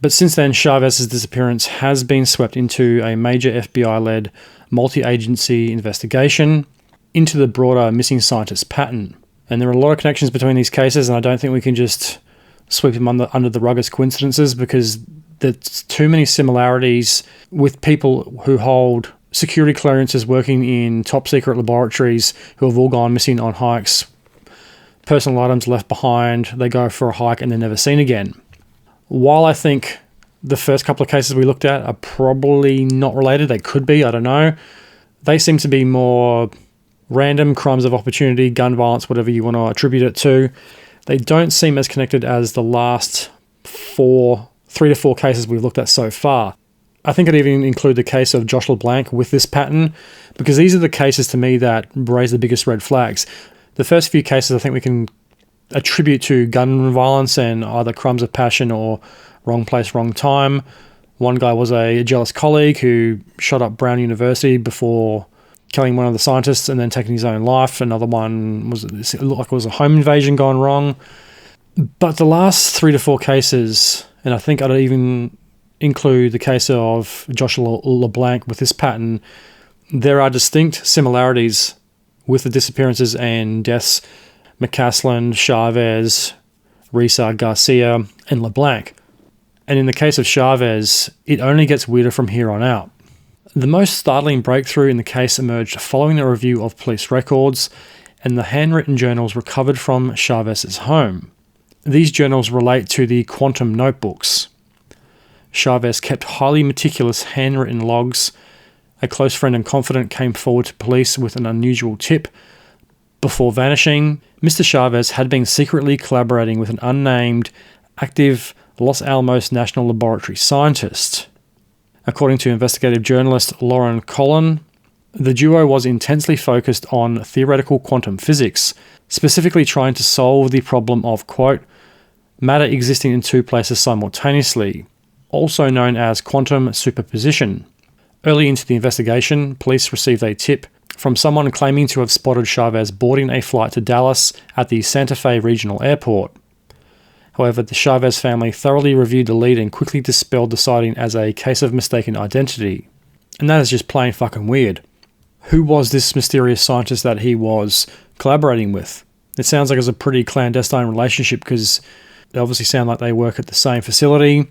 But since then, Chavez's disappearance has been swept into a major FBI-led multi-agency investigation into the broader missing scientist pattern. And there are a lot of connections between these cases, and I don't think we can just sweep them under the rug as coincidences, because there's too many similarities with people who hold security clearances working in top secret laboratories who have all gone missing on hikes, personal items left behind, they go for a hike and they're never seen again. While I think the first couple of cases we looked at are probably not related, they could be, I don't know, they seem to be more random crimes of opportunity, gun violence, whatever you want to attribute it to. They don't seem as connected as the last 3 to 4 cases we've looked at so far. I think I'd even include the case of Josh LeBlanc with this pattern, because these are the cases to me that raise the biggest red flags. The first few cases I think we can attribute to gun violence and either crimes of passion or wrong place, wrong time. One guy was a jealous colleague who shot up Brown University before killing one of the scientists and then taking his own life. Another one it looked like it was a home invasion gone wrong. But the last 3 to 4 cases, and I think I'd even include the case of Josh LeBlanc with this pattern, there are distinct similarities with the disappearances and deaths McCaslin, Chavez, Risa, Garcia, and LeBlanc. And in the case of Chavez, it only gets weirder from here on out. The most startling breakthrough in the case emerged following a review of police records and the handwritten journals recovered from Chavez's home. These journals relate to the quantum notebooks. Chavez kept highly meticulous handwritten logs. A close friend and confidant came forward to police with an unusual tip. Before vanishing, Mr. Chavez had been secretly collaborating with an unnamed, active Los Alamos National Laboratory scientist. According to investigative journalist Lauren Collin, the duo was intensely focused on theoretical quantum physics, specifically trying to solve the problem of, quote, matter existing in 2 places simultaneously, also known as quantum superposition. Early into the investigation, police received a tip from someone claiming to have spotted Chavez boarding a flight to Dallas at the Santa Fe Regional Airport. However, the Chavez family thoroughly reviewed the lead and quickly dispelled the sighting as a case of mistaken identity. And that is just plain fucking weird. Who was this mysterious scientist that he was collaborating with? It sounds like it was a pretty clandestine relationship because they obviously sound like they work at the same facility.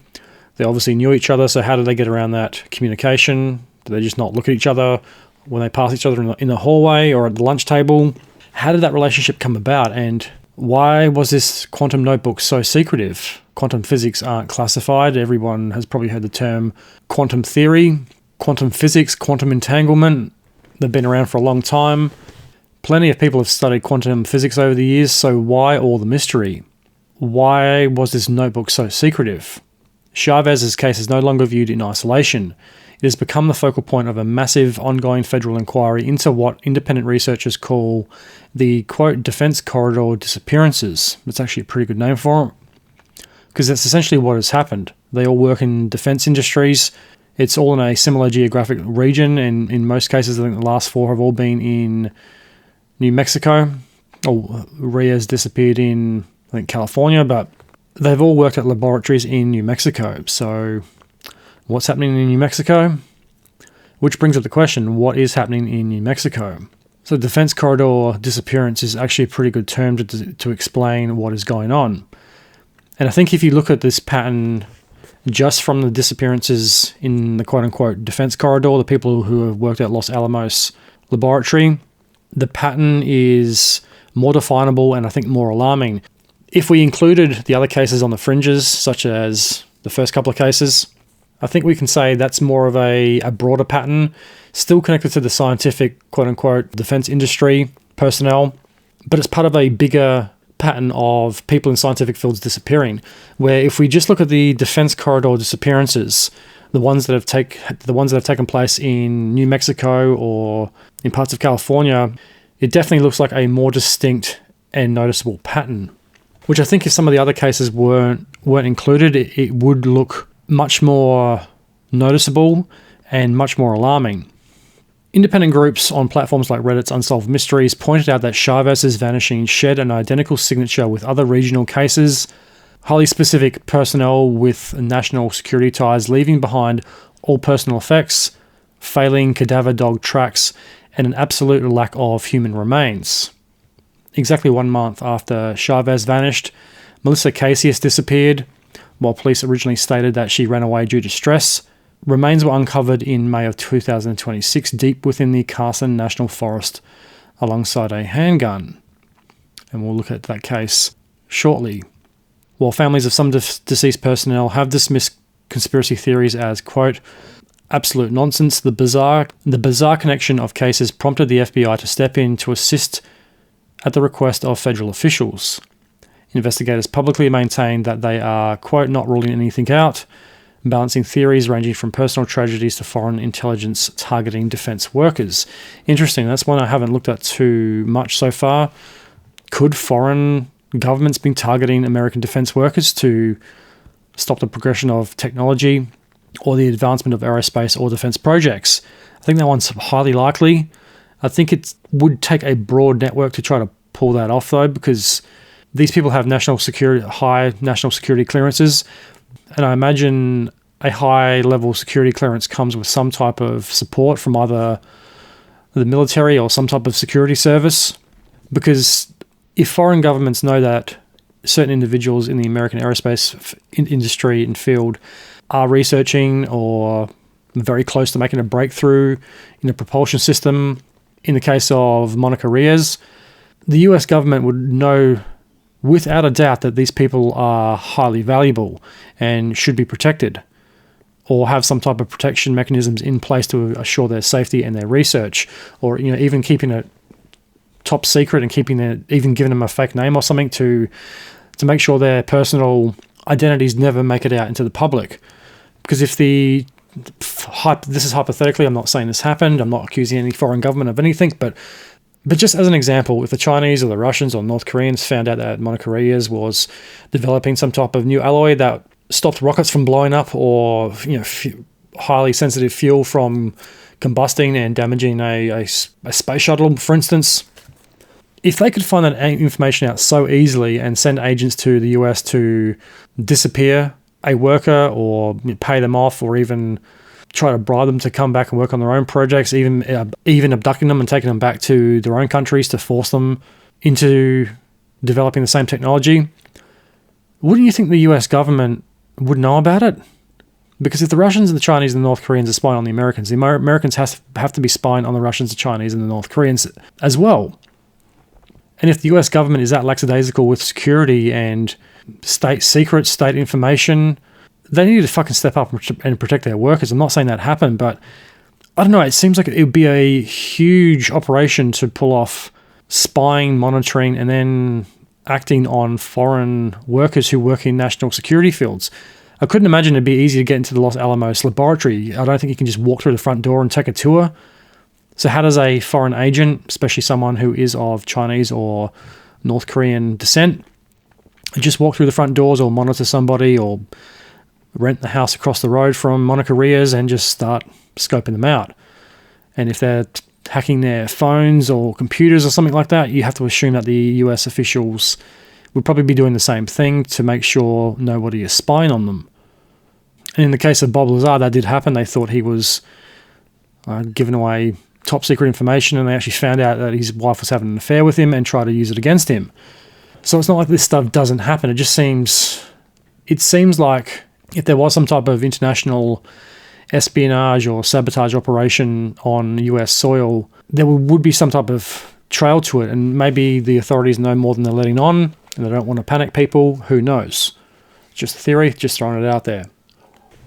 They obviously knew each other, so how did they get around that communication? Did they just not look at each other when they pass each other in the hallway or at the lunch table? How did that relationship come about, and why was this quantum notebook so secretive? Quantum physics aren't classified. Everyone has probably heard the term quantum theory, quantum physics, quantum entanglement. They've been around for a long time. Plenty of people have studied quantum physics over the years, so why all the mystery? Why was this notebook so secretive? Chavez's case is no longer viewed in isolation. It has become the focal point of a massive ongoing federal inquiry into what independent researchers call the, quote, defense corridor disappearances. That's actually a pretty good name for it, because that's essentially what has happened. They all work in defense industries. It's all in a similar geographic region, and in most cases, I think the last 4 have all been in New Mexico. Ria's disappeared in, I think, California, but they've all worked at laboratories in New Mexico. So what's happening in New Mexico? Which brings up the question, what is happening in New Mexico? So defense corridor disappearance is actually a pretty good term to explain what is going on. And I think if you look at this pattern just from the disappearances in the quote-unquote defense corridor, the people who have worked at Los Alamos laboratory, the pattern is more definable and I think more alarming. If we included the other cases on the fringes, such as the first couple of cases, I think we can say that's more of a broader pattern, still connected to the scientific, quote-unquote, defense industry personnel, but it's part of a bigger pattern of people in scientific fields disappearing, where if we just look at the defense corridor disappearances, the ones that have taken place in New Mexico or in parts of California, it definitely looks like a more distinct and noticeable pattern, which I think if some of the other cases weren't included, it would look much more noticeable and much more alarming. Independent groups on platforms like Reddit's Unsolved Mysteries pointed out that Chavez's vanishing shared an identical signature with other regional cases, highly specific personnel with national security ties leaving behind all personal effects, failing cadaver dog tracks, and an absolute lack of human remains. Exactly 1 month after Chavez vanished, Melissa Casius disappeared. While police originally stated that she ran away due to stress, remains were uncovered in May of 2026 deep within the Carson National Forest alongside a handgun. And we'll look at that case shortly. While families of some deceased personnel have dismissed conspiracy theories as, quote, absolute nonsense, the bizarre connection of cases prompted the FBI to step in to assist at the request of federal officials. Investigators publicly maintained that they are, quote, not ruling anything out, balancing theories ranging from personal tragedies to foreign intelligence targeting defense workers. Interesting, that's one I haven't looked at too much so far. Could foreign governments be targeting American defense workers to stop the progression of technology or the advancement of aerospace or defense projects? I think that one's highly likely. I think it would take a broad network to try to pull that off, though, because these people have high national security clearances, and I imagine a high-level security clearance comes with some type of support from either the military or some type of security service, because if foreign governments know that certain individuals in the American aerospace industry and field are researching or very close to making a breakthrough in a propulsion system, in the case of Monica Rios, the US government would know without a doubt that these people are highly valuable and should be protected, or have some type of protection mechanisms in place to assure their safety and their research, or even keeping it top secret and even giving them a fake name or something to make sure their personal identities never make it out into the public. Because if this is hypothetically, I'm not saying this happened, I'm not accusing any foreign government of anything, but just as an example, if the Chinese or the Russians or North Koreans found out that Monica Rios was developing some type of new alloy that stopped rockets from blowing up, or highly sensitive fuel from combusting and damaging a space shuttle, for instance. If they could find that information out so easily and send agents to the US to disappear a worker or pay them off, or even try to bribe them to come back and work on their own projects, even abducting them and taking them back to their own countries to force them into developing the same technology, wouldn't you think the US government would know about it? Because if the Russians and the Chinese and the North Koreans are spying on the Americans have to be spying on the Russians, the Chinese and the North Koreans as well. And if the US government is that lackadaisical with security and state secrets, state information, they need to fucking step up and protect their workers. I'm not saying that happened, but I don't know, it seems like it would be a huge operation to pull off spying, monitoring, and then acting on foreign workers who work in national security fields. I couldn't imagine it'd be easy to get into the Los Alamos laboratory. I don't think you can just walk through the front door and take a tour. So how does a foreign agent, especially someone who is of Chinese or North Korean descent, just walk through the front doors or monitor somebody or rent the house across the road from Monica Rios and just start scoping them out? And if they're hacking their phones or computers or something like that, you have to assume that the US officials would probably be doing the same thing to make sure nobody is spying on them. And in the case of Bob Lazar, that did happen. They thought he was giving away top secret information, and they actually found out that his wife was having an affair with him and tried to use it against him. So it's not like this stuff doesn't happen. It seems like if there was some type of international espionage or sabotage operation on US soil, there would be some type of trail to it, and maybe the authorities know more than they're letting on, and they don't want to panic people. Who knows? Just a theory, just throwing it out there.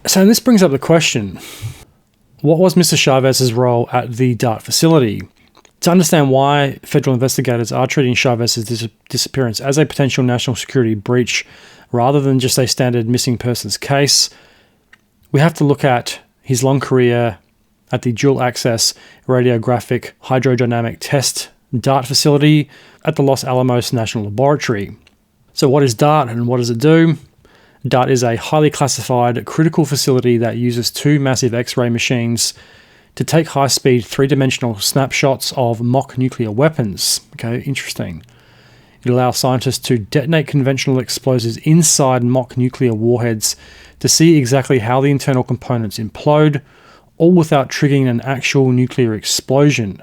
So this brings up the question, what was Mr. Chavez's role at the DART facility? To understand why federal investigators are treating Chavez's disappearance as a potential national security breach rather than just a standard missing persons case, we have to look at his long career at the dual access radiographic hydrodynamic test DART facility at the Los Alamos National Laboratory. So what is DART and what does it do? DART is a highly classified critical facility that uses two massive X-ray machines to take high-speed three-dimensional snapshots of mock nuclear weapons. Okay, interesting. It allows scientists to detonate conventional explosives inside mock nuclear warheads to see exactly how the internal components implode, all without triggering an actual nuclear explosion.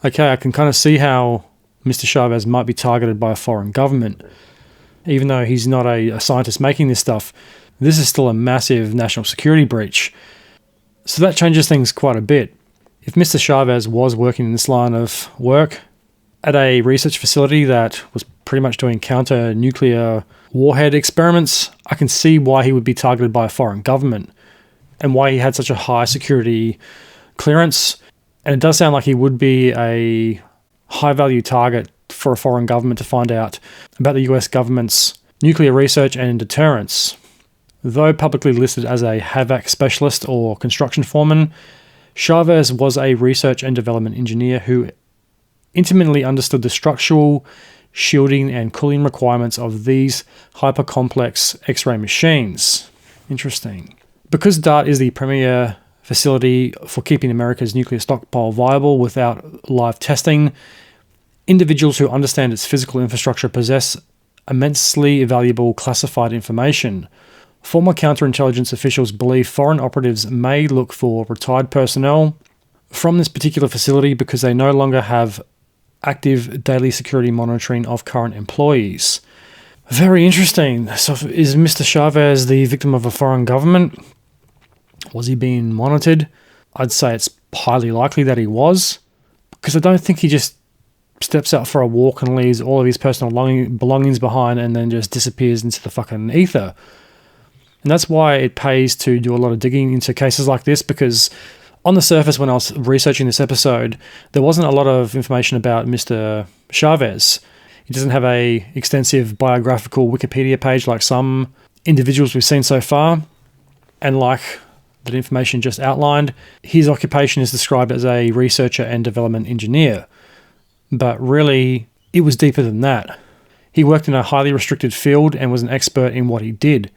Okay, I can kind of see how Mr. Chavez might be targeted by a foreign government. Even though he's not a scientist making this stuff, this is still a massive national security breach. So that changes things quite a bit. If Mr. Chavez was working in this line of work at a research facility that was pretty much doing counter-nuclear warhead experiments, I can see why he would be targeted by a foreign government and why he had such a high security clearance. And it does sound like he would be a high-value target for a foreign government to find out about the US government's nuclear research and deterrence. Though publicly listed as a HAVAC specialist or construction foreman, Chavez was a research and development engineer who intimately understood the structural, shielding and cooling requirements of these hyper-complex X-ray machines. Interesting. Because DART is the premier facility for keeping America's nuclear stockpile viable without live testing, individuals who understand its physical infrastructure possess immensely valuable classified information. Former counterintelligence officials believe foreign operatives may look for retired personnel from this particular facility because they no longer have active daily security monitoring of current employees. Very interesting. So is Mr. Chavez the victim of a foreign government? Was he being monitored? I'd say it's highly likely that he was, because I don't think he just steps out for a walk and leaves all of his personal belongings behind and then just disappears into the fucking ether. And that's why it pays to do a lot of digging into cases like this, because on the surface, when I was researching this episode, there wasn't a lot of information about Mr. Chavez. He doesn't have a extensive biographical Wikipedia page like some individuals we've seen so far. And like that information just outlined, his occupation is described as a researcher and development engineer. But really, it was deeper than that. He worked in a highly restricted field and was an expert in what he did.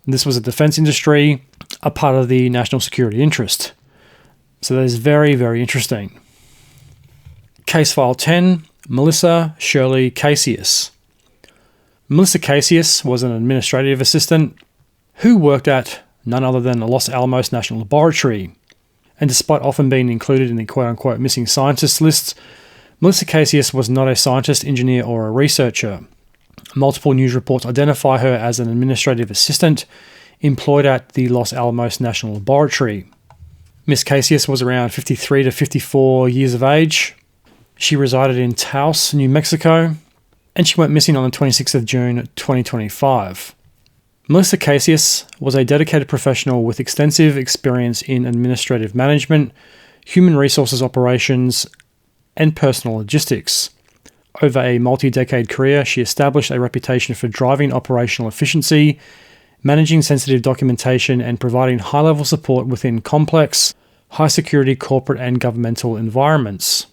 This was a defense industry, a part of the national security interest. So that is very, very interesting. Case file 10, Melissa Shirley Casius. Melissa Casius was an administrative assistant who worked at none other than the Los Alamos National Laboratory. And despite often being included in the quote-unquote missing scientists lists, Melissa Casius was not a scientist, engineer, or a researcher. Multiple news reports identify her as an administrative assistant employed at the Los Alamos National Laboratory. Miss Casius was around 53 to 54 years of age. She resided in Taos, New Mexico, and she went missing on the 26th of June 2025. Melissa Casius was a dedicated professional with extensive experience in administrative management, human resources operations, and personal logistics. Over a multi-decade career, she established a reputation for driving operational efficiency, managing sensitive documentation, and providing high-level support within complex, high-security corporate and governmental environments.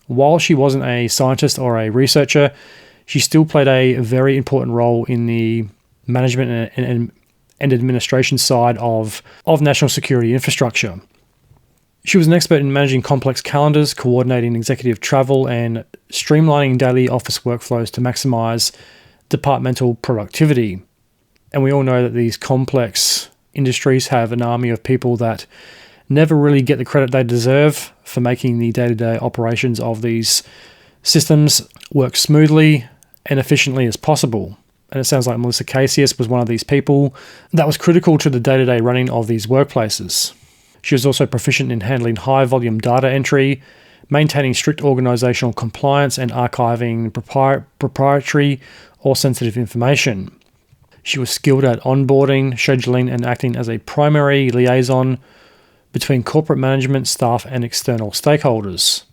While she wasn't a scientist or a researcher, she still played a very important role in the management and administration side of national security infrastructure. She was an expert in managing complex calendars, coordinating executive travel, and streamlining daily office workflows to maximize departmental productivity. And we all know that these complex industries have an army of people that never really get the credit they deserve for making the day-to-day operations of these systems work smoothly and efficiently as possible. And it sounds like Melissa Casius was one of these people that was critical to the day-to-day running of these workplaces. She was also proficient in handling high-volume data entry, maintaining strict organizational compliance, and archiving proprietary or sensitive information. She was skilled at onboarding, scheduling, and acting as a primary liaison between corporate management, staff, and external stakeholders.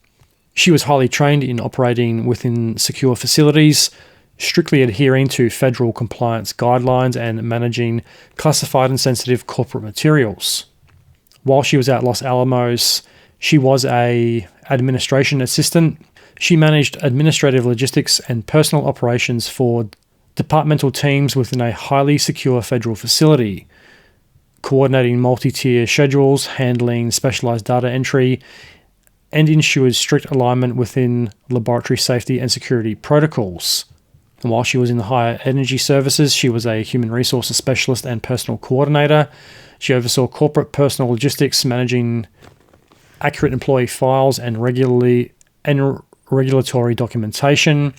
She was highly trained in operating within secure facilities, strictly adhering to federal compliance guidelines, and managing classified and sensitive corporate materials. While she was at Los Alamos, she was an administration assistant. She managed administrative logistics and personal operations for departmental teams within a highly secure federal facility, coordinating multi-tier schedules, handling specialized data entry, and ensured strict alignment within laboratory safety and security protocols. And while she was in the higher energy services, she was a human resources specialist and personal coordinator. She oversaw corporate personal logistics, managing accurate employee files and regulatory documentation,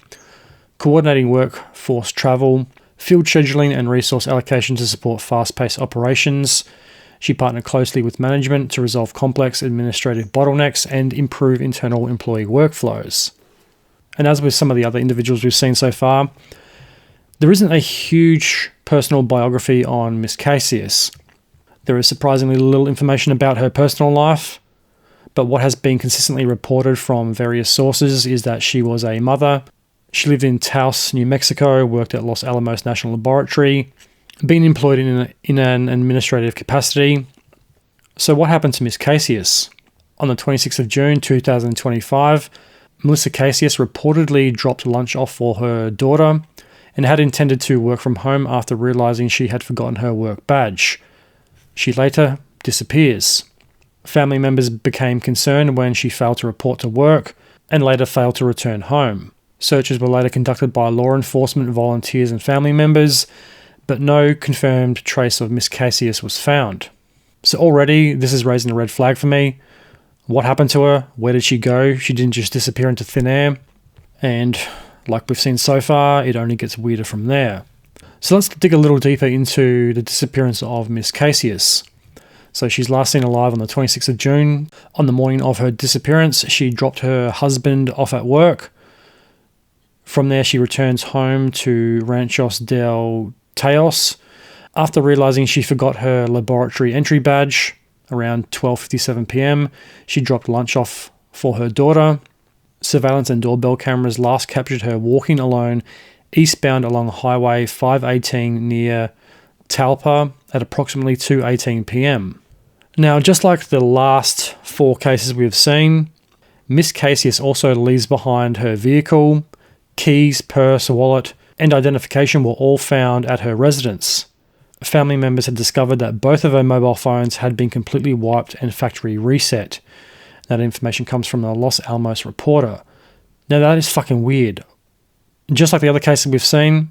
coordinating workforce travel, field scheduling, and resource allocation to support fast-paced operations. She partnered closely with management to resolve complex administrative bottlenecks and improve internal employee workflows. And as with some of the other individuals we've seen so far, there isn't a huge personal biography on Miss Casius. There is surprisingly little information about her personal life, but what has been consistently reported from various sources is that she was a mother. She lived in Taos, New Mexico, worked at Los Alamos National Laboratory, been employed in an administrative capacity. So what happened to Miss Casius? On the 26th of June 2025, Melissa Casius reportedly dropped lunch off for her daughter and had intended to work from home after realizing she had forgotten her work badge. She later disappears. Family members became concerned when she failed to report to work and later failed to return home. Searches were later conducted by law enforcement, volunteers, and family members, but no confirmed trace of Miss Casius was found. So already, this is raising a red flag for me. What happened to her? Where did she go? She didn't just disappear into thin air. And like we've seen so far, it only gets weirder from there. So let's dig a little deeper into the disappearance of Miss Casius. So she's last seen alive on the 26th of June. On the morning of her disappearance, she dropped her husband off at work. From there, she returns home to Ranchos del Taos after realizing she forgot her laboratory entry badge. Around 12:57 p.m., she dropped lunch off for her daughter. Surveillance and doorbell cameras last captured her walking alone eastbound along Highway 518 near Talpa at approximately 2:18 p.m. Now, just like the last 4 cases we've seen, Miss Casius also leaves behind her vehicle. Keys, purse, wallet, and identification were all found at her residence. family members had discovered that both of her mobile phones had been completely wiped and factory reset. That information comes from the Los Alamos Reporter. Now that is fucking weird. Just like the other cases we've seen,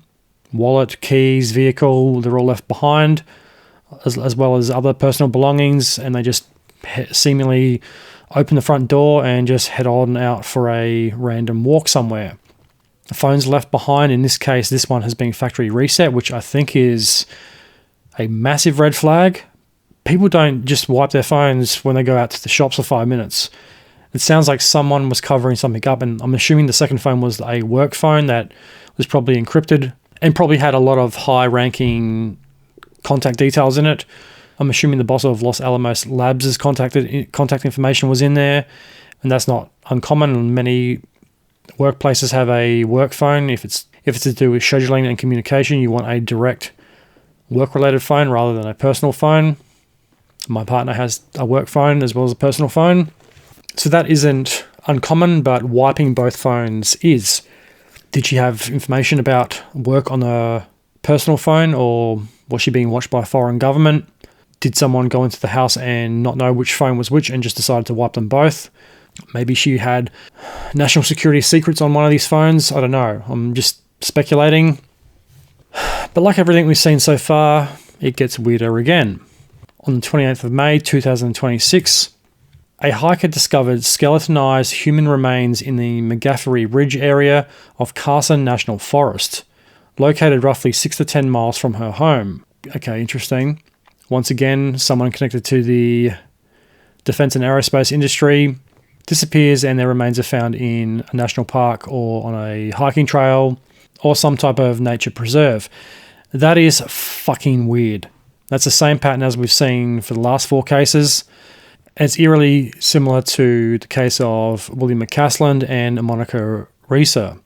wallet, keys, vehicle, they're all left behind, as well as other personal belongings, and they just seemingly open the front door and just head on out for a random walk somewhere. The phone's left behind. In this case, this one has been factory reset, which I think is a massive red flag. People don't just wipe their phones when they go out to the shops for 5 minutes. It sounds like someone was covering something up, and I'm assuming the second phone was a work phone that was probably encrypted and probably had a lot of high-ranking contact details in it. I'm assuming the boss of Los Alamos Labs' contact information was in there, and that's not uncommon. Many workplaces have a work phone. If it's to do with scheduling and communication, you want a direct work-related phone rather than a personal phone. My partner has a work phone as well as a personal phone. So that isn't uncommon, but wiping both phones is. Did she have information about work on a personal phone, or was she being watched by a foreign government? Did someone go into the house and not know which phone was which and just decided to wipe them both? Maybe she had national security secrets on one of these phones. I don't know. I'm just speculating. But like everything we've seen so far, it gets weirder again. On the 28th of May 2026, a hiker discovered skeletonized human remains in the McGaffery Ridge area of Carson National Forest, located roughly 6 to 10 miles from her home. Okay, interesting. Once again, someone connected to the defense and aerospace industry disappears, and their remains are found in a national park or on a hiking trail or some type of nature preserve. That is fucking weird. That's the same pattern as we've seen for the last 4 cases. And it's eerily similar to the case of William McCasland and Monica Reeser.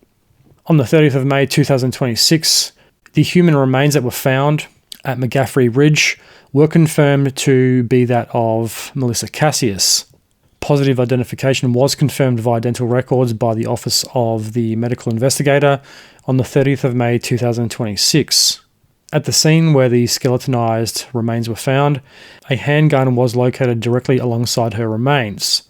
On the 30th of May 2026, the human remains that were found at McGaffery Ridge were confirmed to be that of Melissa Cassius. Positive identification was confirmed via dental records by the Office of the Medical Investigator on the 30th of May 2026. At the scene where the skeletonized remains were found, a handgun was located directly alongside her remains.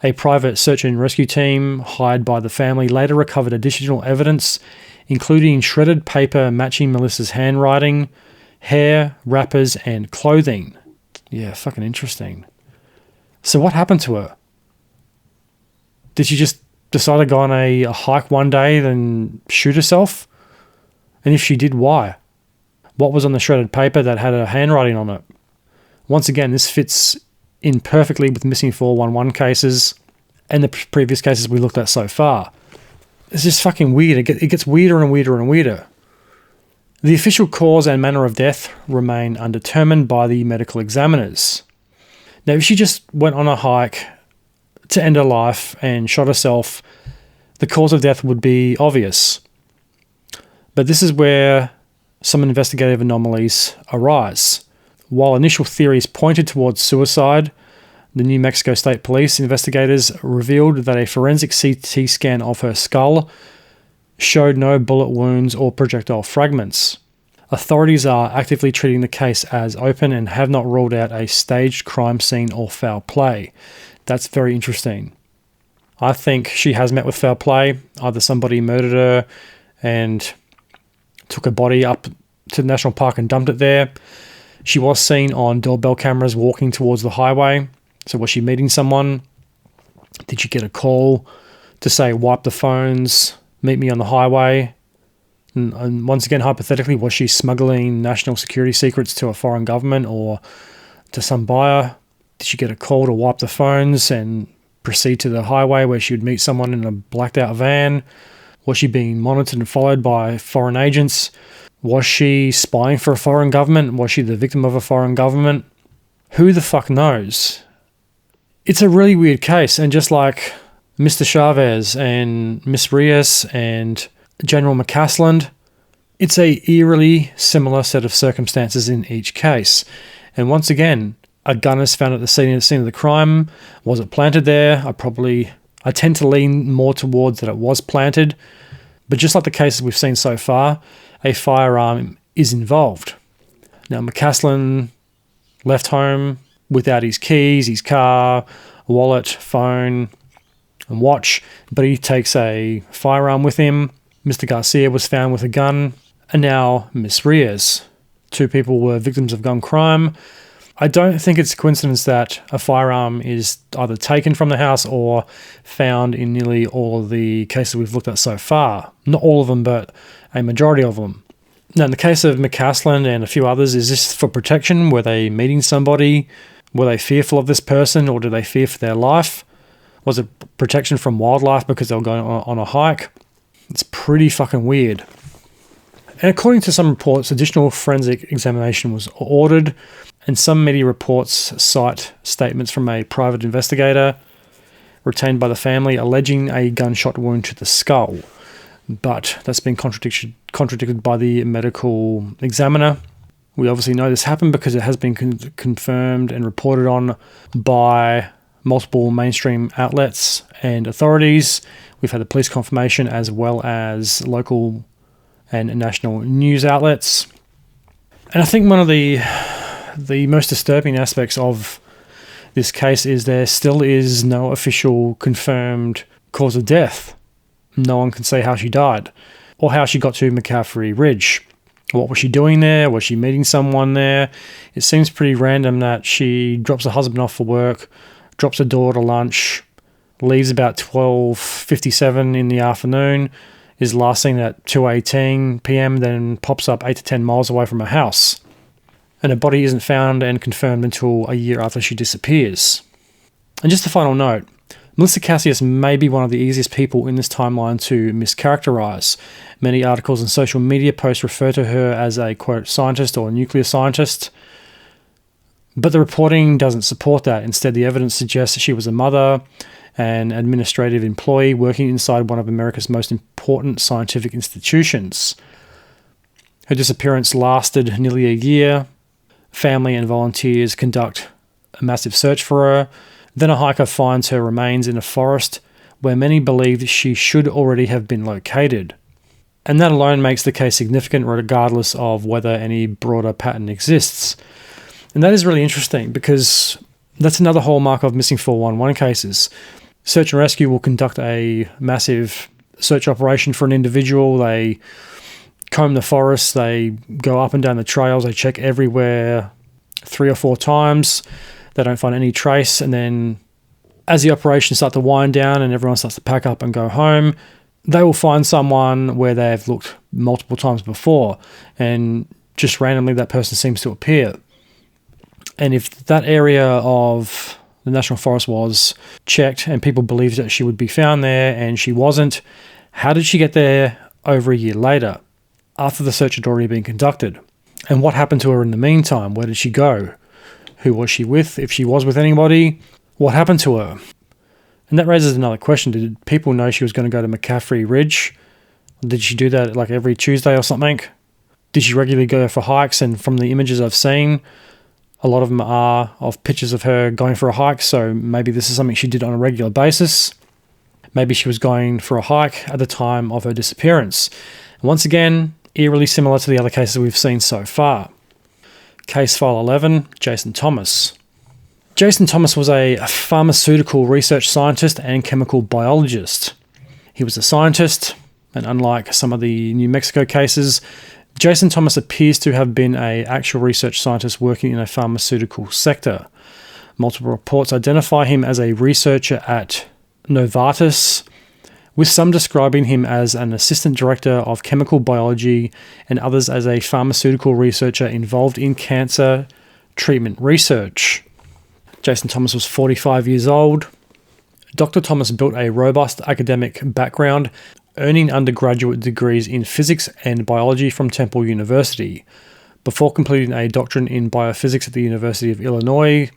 A private search and rescue team hired by the family later recovered additional evidence, including shredded paper matching Melissa's handwriting, hair, wrappers, and clothing. Yeah, fucking interesting. So what happened to her? Did she just decide to go on a hike one day, then shoot herself? And if she did, why? What was on the shredded paper that had her handwriting on it? Once again, this fits in perfectly with missing 411 cases and the previous cases we looked at so far. It's just fucking weird. It gets weirder and weirder and weirder. The official cause and manner of death remain undetermined by the medical examiners. Now, if she just went on a hike to end her life and shot herself, the cause of death would be obvious. But this is where some investigative anomalies arise. While initial theories pointed towards suicide, the New Mexico State Police investigators revealed that a forensic CT scan of her skull showed no bullet wounds or projectile fragments. Authorities are actively treating the case as open and have not ruled out a staged crime scene or foul play. That's very interesting. I think she has met with foul play. Either somebody murdered her and took her body up to the national park and dumped it there. She was seen on doorbell cameras walking towards the highway. So was she meeting someone? Did she get a call to say, wipe the phones, meet me on the highway? And once again, hypothetically, was she smuggling national security secrets to a foreign government or to some buyer? Did she get a call to wipe the phones and proceed to the highway where she would meet someone in a blacked out van? Was she being monitored and followed by foreign agents? Was she spying for a foreign government? Was she the victim of a foreign government? Who the fuck knows? It's a really weird case, and just like Mr. Chavez and Miss Reyes and General McCasland, it's a eerily similar set of circumstances in each case. And once again, a gun is found at the scene of the crime. Was it planted there? I tend to lean more towards that it was planted. But just like the cases we've seen so far, a firearm is involved. Now, McCaslin left home without his keys, his car, wallet, phone, and watch, but he takes a firearm with him. Mr. Garcia was found with a gun, and now Miss Reyes. 2 people were victims of gun crime. I don't think it's a coincidence that a firearm is either taken from the house or found in nearly all of the cases we've looked at so far. Not all of them, but a majority of them. Now, in the case of McCaslin and a few others, is this for protection? Were they meeting somebody? Were they fearful of this person, or did they fear for their life? Was it protection from wildlife because they were going on a hike? It's pretty fucking weird. And according to some reports, additional forensic examination was ordered, and some media reports cite statements from a private investigator retained by the family alleging a gunshot wound to the skull. But that's been contradicted by the medical examiner. We obviously know this happened because it has been confirmed and reported on by multiple mainstream outlets and authorities. We've had the police confirmation as well as local and national news outlets. And I think one of the most disturbing aspects of this case is there still is no official confirmed cause of death. No one can say how she died or how she got to McCaffrey Ridge. What was she doing there? Was she meeting someone there? It seems pretty random that she drops her husband off for work, drops her daughter lunch, leaves about 12:57 in the afternoon, is last seen at 2:18 p.m, then pops up 8 to 10 miles away from her house. And her body isn't found and confirmed until a year after she disappears. And just a final note, Melissa Cassius may be one of the easiest people in this timeline to mischaracterize. Many articles and social media posts refer to her as a, quote, scientist or nuclear scientist. But the reporting doesn't support that. Instead, the evidence suggests that she was a mother, an administrative employee working inside one of America's most important scientific institutions. Her disappearance lasted nearly a year. Family and volunteers conduct a massive search for her. Then a hiker finds her remains in a forest where many believed she should already have been located. And that alone makes the case significant regardless of whether any broader pattern exists. And that is really interesting because that's another hallmark of missing 411 cases. Search and rescue will conduct a massive search operation for an individual. They comb the forest, they go up and down the trails, they check everywhere 3 or 4 times. They don't find any trace, and then as the operation starts to wind down and everyone starts to pack up and go home, they will find someone where they've looked multiple times before, and just randomly that person seems to appear. And if that area of the National Forest was checked and people believed that she would be found there and she wasn't, how did she get there over a year later, after the search had already been conducted? And what happened to her in the meantime? Where did she go? Who was she with? If she was with anybody, what happened to her? And that raises another question. Did people know she was going to go to McCaffrey Ridge? Did she do that like every Tuesday or something? Did she regularly go for hikes? And from the images I've seen, a lot of them are of pictures of her going for a hike, so maybe this is something she did on a regular basis. Maybe she was going for a hike at the time of her disappearance. And once again, eerily similar to the other cases we've seen so far. Case File 11, Jason Thomas. Jason Thomas was a pharmaceutical research scientist and chemical biologist. He was a scientist, and unlike some of the New Mexico cases, Jason Thomas appears to have been an actual research scientist working in a pharmaceutical sector. Multiple reports identify him as a researcher at Novartis, with some describing him as an assistant director of chemical biology and others as a pharmaceutical researcher involved in cancer treatment research. Jason Thomas was 45 years old. Dr. Thomas built a robust academic background, earning undergraduate degrees in physics and biology from Temple University. Before completing a doctorate in biophysics at the University of Illinois,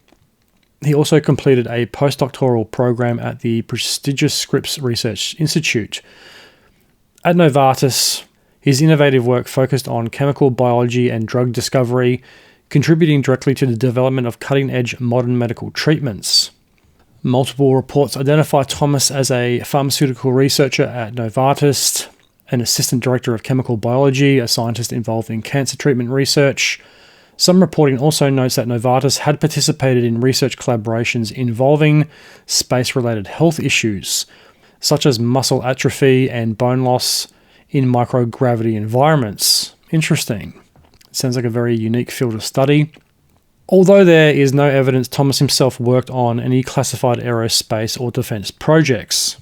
he also completed a postdoctoral program at the prestigious Scripps Research Institute. At Novartis, his innovative work focused on chemical biology and drug discovery, contributing directly to the development of cutting-edge modern medical treatments. Multiple reports identify Thomas as a pharmaceutical researcher at Novartis, an assistant director of chemical biology, a scientist involved in cancer treatment research, Some reporting also notes that Novartis had participated in research collaborations involving space-related health issues, such as muscle atrophy and bone loss in microgravity environments. Interesting. Sounds like a very unique field of study. Although there is no evidence Thomas himself worked on any classified aerospace or defense projects.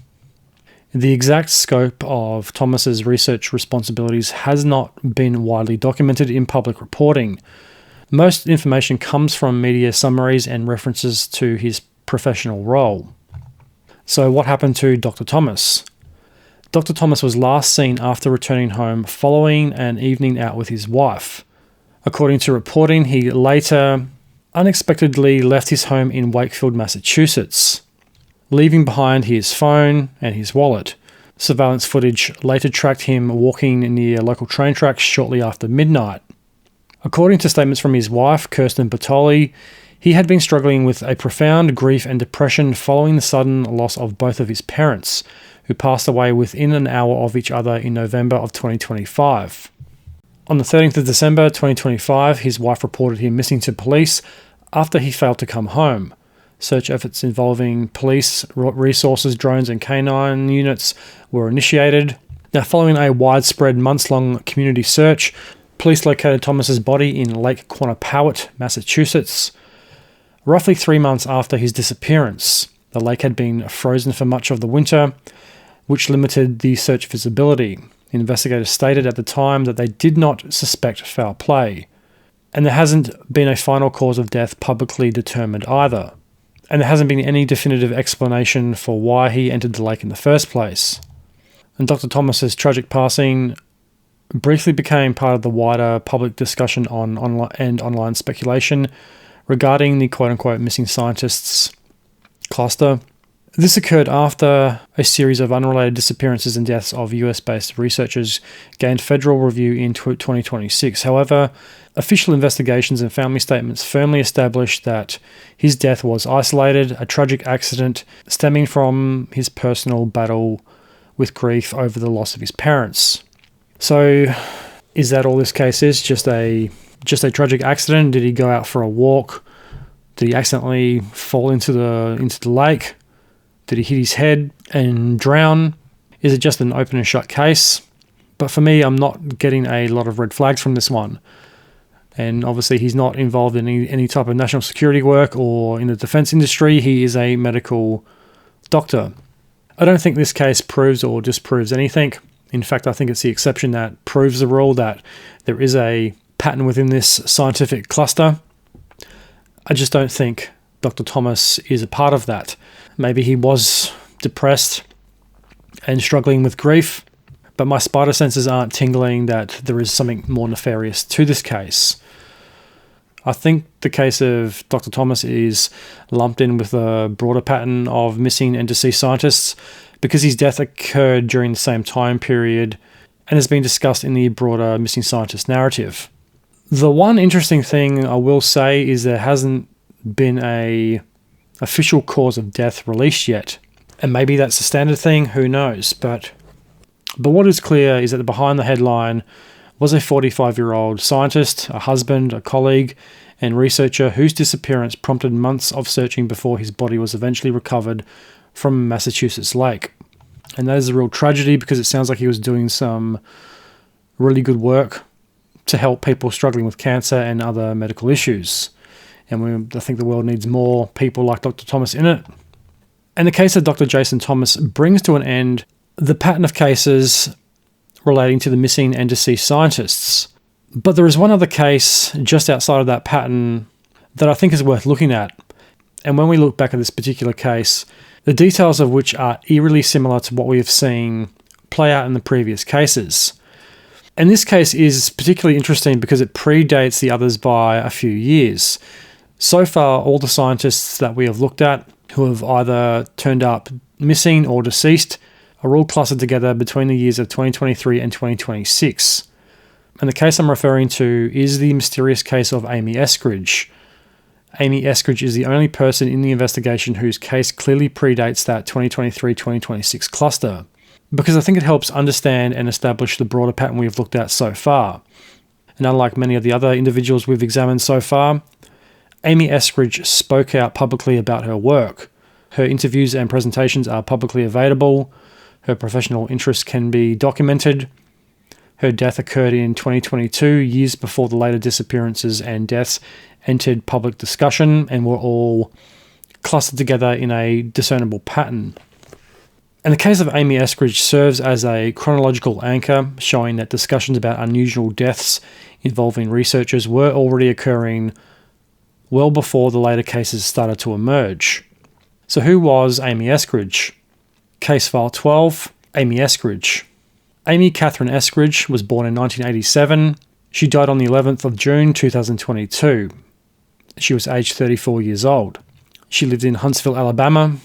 The exact scope of Thomas's research responsibilities has not been widely documented in public reporting. Most information comes from media summaries and references to his professional role. So what happened to Dr. Thomas? Dr. Thomas was last seen after returning home following an evening out with his wife. According to reporting, he later unexpectedly left his home in Wakefield, Massachusetts, leaving behind his phone and his wallet. Surveillance footage later tracked him walking near local train tracks shortly after midnight. According to statements from his wife, Kirsten Bertoli, he had been struggling with a profound grief and depression following the sudden loss of both of his parents, who passed away within an hour of each other in November of 2025. On the 13th of December 2025, his wife reported him missing to police after he failed to come home. Search efforts involving police resources, drones and canine units were initiated. Now, following a widespread months-long community search, police located Thomas's body in Lake Quannapowitt, Massachusetts. Roughly 3 months after his disappearance, the lake had been frozen for much of the winter, which limited the search visibility. Investigators stated at the time that they did not suspect foul play, and there hasn't been a final cause of death publicly determined either, and there hasn't been any definitive explanation for why he entered the lake in the first place. And Dr. Thomas's tragic passing briefly became part of the wider public discussion on online speculation regarding the quote-unquote missing scientists cluster. This occurred after a series of unrelated disappearances and deaths of US-based researchers gained federal review in 2026. However, official investigations and family statements firmly established that his death was isolated, a tragic accident stemming from his personal battle with grief over the loss of his parents. So, is that all this case is? Just a tragic accident? Did he go out for a walk? Did he accidentally fall into the lake? Did he hit his head and drown? Is it just an open and shut case? But for me, I'm not getting a lot of red flags from this one. And obviously, he's not involved in any type of national security work or in the defense industry. He is a medical doctor. I don't think this case proves or disproves anything. In fact, I think it's the exception that proves the rule, that there is a pattern within this scientific cluster. I just don't think Dr. Thomas is a part of that. Maybe he was depressed and struggling with grief, but my spider senses aren't tingling that there is something more nefarious to this case. I think the case of Dr. Thomas is lumped in with a broader pattern of missing and deceased scientists because his death occurred during the same time period and has been discussed in the broader missing scientist narrative. The one interesting thing I will say is there hasn't been a official cause of death released yet. And maybe that's a standard thing, who knows. But what is clear is that behind the headline was a 45-year-old scientist, a husband, a colleague, and researcher whose disappearance prompted months of searching before his body was eventually recovered from Massachusetts Lake. And that is a real tragedy because it sounds like he was doing some really good work to help people struggling with cancer and other medical issues. And I think the world needs more people like Dr. Thomas in it. And the case of Dr. Jason Thomas brings to an end the pattern of cases relating to the missing and deceased scientists. But there is one other case just outside of that pattern that I think is worth looking at. And when we look back at this particular case, the details of which are eerily similar to what we have seen play out in the previous cases. And this case is particularly interesting because it predates the others by a few years. So far, all the scientists that we have looked at who have either turned up missing or deceased are all clustered together between the years of 2023 and 2026. And the case I'm referring to is the mysterious case of Amy Eskridge. Amy Eskridge is the only person in the investigation whose case clearly predates that 2023-2026 cluster, because I think it helps understand and establish the broader pattern we have looked at so far. And unlike many of the other individuals we've examined so far, Amy Eskridge spoke out publicly about her work. Her interviews and presentations are publicly available. Her professional interests can be documented. Her death occurred in 2022, years before the later disappearances and deaths entered public discussion and were all clustered together in a discernible pattern. And the case of Amy Eskridge serves as a chronological anchor, showing that discussions about unusual deaths involving researchers were already occurring well before the later cases started to emerge. So who was Amy Eskridge? Case File 12, Amy Eskridge. Amy Catherine Eskridge was born in 1987. She died on the 11th of June 2022. She was aged 34 years old. She lived in Huntsville, Alabama.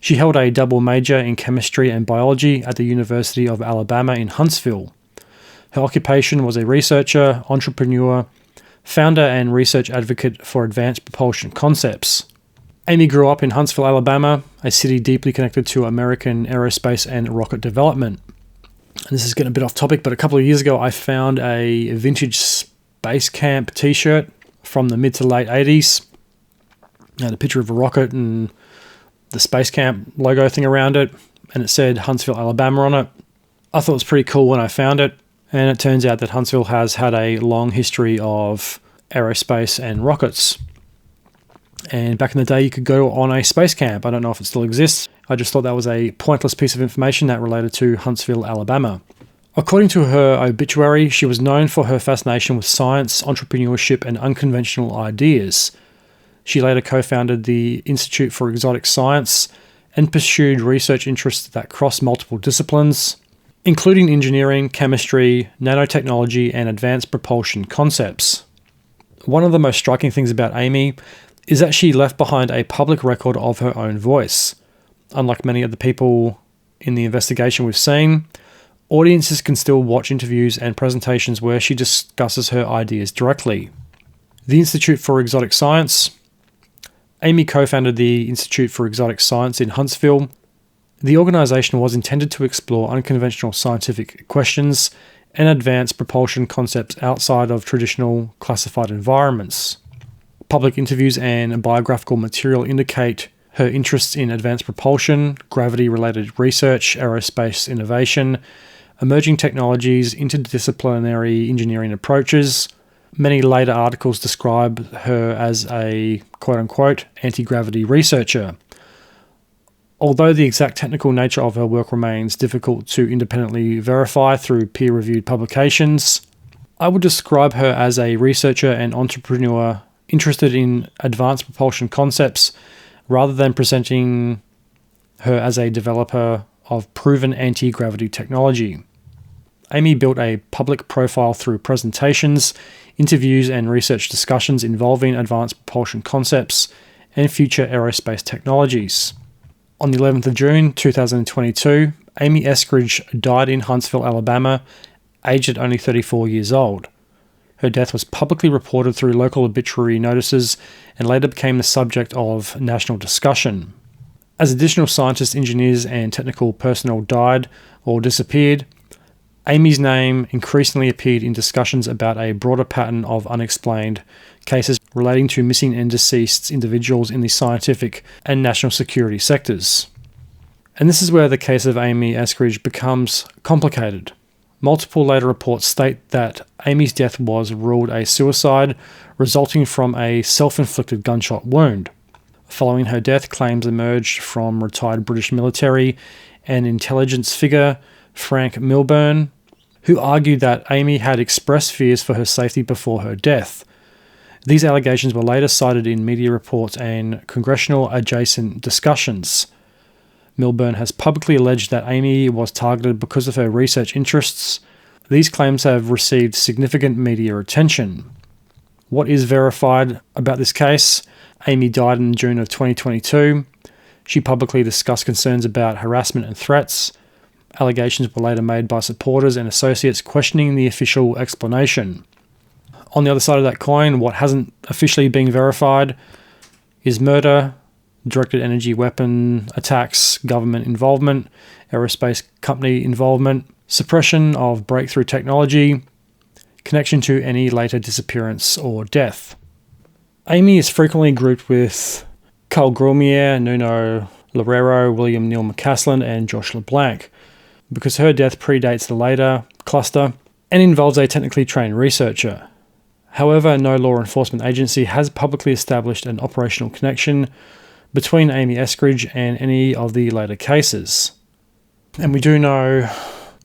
She held a double major in chemistry and biology at the University of Alabama in Huntsville. Her occupation was a researcher, entrepreneur, founder and research advocate for advanced propulsion concepts. Amy grew up in Huntsville, Alabama, a city deeply connected to American aerospace and rocket development. And this is getting a bit off topic, but a couple of years ago I found a vintage Space Camp t-shirt from the mid to late 80s. It had a picture of a rocket and the Space Camp logo thing around it, and it said Huntsville, Alabama on it. I thought it was pretty cool when I found it, and it turns out that Huntsville has had a long history of aerospace and rockets. And back in the day, you could go on a space camp. I don't know if it still exists. I just thought that was a pointless piece of information that related to Huntsville, Alabama. According to her obituary, she was known for her fascination with science, entrepreneurship, and unconventional ideas. She later co-founded the Institute for Exotic Science and pursued research interests that crossed multiple disciplines, including engineering, chemistry, nanotechnology, and advanced propulsion concepts. One of the most striking things about Amy is that she left behind a public record of her own voice. Unlike many of the people in the investigation we've seen, audiences can still watch interviews and presentations where she discusses her ideas directly. The Institute for Exotic Science. Amy co-founded the Institute for Exotic Science in Huntsville. The organization was intended to explore unconventional scientific questions and advance propulsion concepts outside of traditional classified environments. Public interviews and biographical material indicate her interests in advanced propulsion, gravity-related research, aerospace innovation, emerging technologies, interdisciplinary engineering approaches. Many later articles describe her as a quote-unquote anti-gravity researcher. Although the exact technical nature of her work remains difficult to independently verify through peer-reviewed publications, I would describe her as a researcher and entrepreneur interested in advanced propulsion concepts rather than presenting her as a developer of proven anti-gravity technology. Amy built a public profile through presentations, interviews, and research discussions involving advanced propulsion concepts and future aerospace technologies. On the 11th of June 2022, Amy Eskridge died in Huntsville, Alabama, aged at only 34 years old. Her death was publicly reported through local obituary notices and later became the subject of national discussion. As additional scientists, engineers, and technical personnel died or disappeared, Amy's name increasingly appeared in discussions about a broader pattern of unexplained cases relating to missing and deceased individuals in the scientific and national security sectors. And this is where the case of Amy Eskridge becomes complicated. Multiple later reports state that Amy's death was ruled a suicide resulting from a self-inflicted gunshot wound. Following her death, claims emerged from retired British military and intelligence figure Frank Milburn, who argued that Amy had expressed fears for her safety before her death. These allegations were later cited in media reports and congressional adjacent discussions. Milburn has publicly alleged that Amy was targeted because of her research interests. These claims have received significant media attention. What is verified about this case? Amy died in June of 2022. She publicly discussed concerns about harassment and threats. Allegations were later made by supporters and associates questioning the official explanation. On the other side of that coin, what hasn't officially been verified is murder, directed energy weapon attacks, government involvement, aerospace company involvement, suppression of breakthrough technology, connection to any later disappearance or death. Amy is frequently grouped with Carl Grumier, Nuno Loureiro, William Neil McCaslin, and Josh LeBlanc, because her death predates the later cluster and involves a technically trained researcher. However, no law enforcement agency has publicly established an operational connection between Amy Eskridge and any of the later cases. And we do know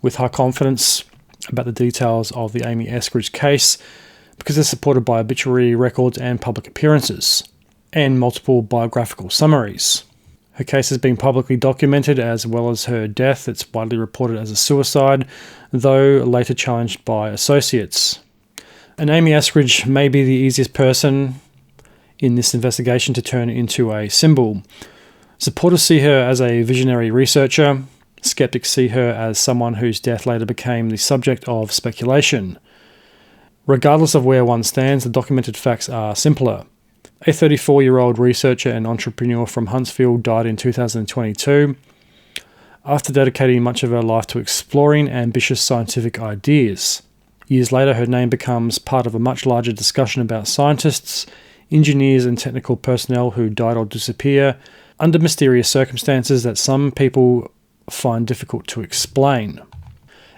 with high confidence about the details of the Amy Eskridge case because they're supported by obituary records and public appearances, and multiple biographical summaries. Her case has been publicly documented, as well as her death. It's widely reported as a suicide, though later challenged by associates. And Amy Eskridge may be the easiest person in this investigation to turn into a symbol. Supporters see her as a visionary researcher. Skeptics see her as someone whose death later became the subject of speculation. Regardless of where one stands, the documented facts are simpler. A 34-year-old researcher and entrepreneur from Huntsville died in 2022 after dedicating much of her life to exploring ambitious scientific ideas. Years later, her name becomes part of a much larger discussion about scientists, engineers, and technical personnel who died or disappear under mysterious circumstances that some people find difficult to explain.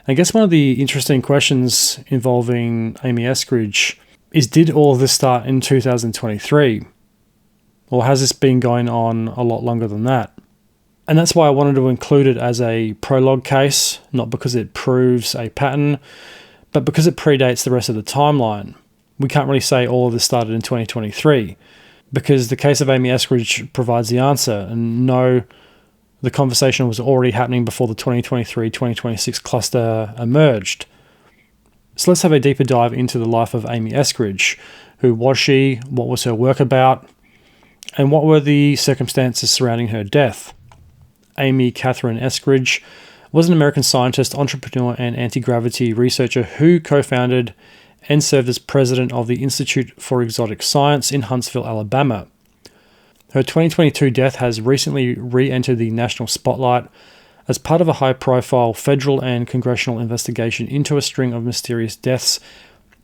I guess one of the interesting questions involving Amy Eskridge is, did all of this start in 2023? Or has this been going on a lot longer than that? And that's why I wanted to include it as a prologue case, not because it proves a pattern, but because it predates the rest of the timeline. We can't really say all of this started in 2023, because the case of Amy Eskridge provides the answer, and no, the conversation was already happening before the 2023-2026 cluster emerged. So let's have a deeper dive into the life of Amy Eskridge. Who was she? What was her work about? And what were the circumstances surrounding her death? Amy Catherine Eskridge was an American scientist, entrepreneur, and anti-gravity researcher who co-founded and served as president of the Institute for Exotic Science in Huntsville, Alabama. Her 2022 death has recently re-entered the national spotlight as part of a high-profile federal and congressional investigation into a string of mysterious deaths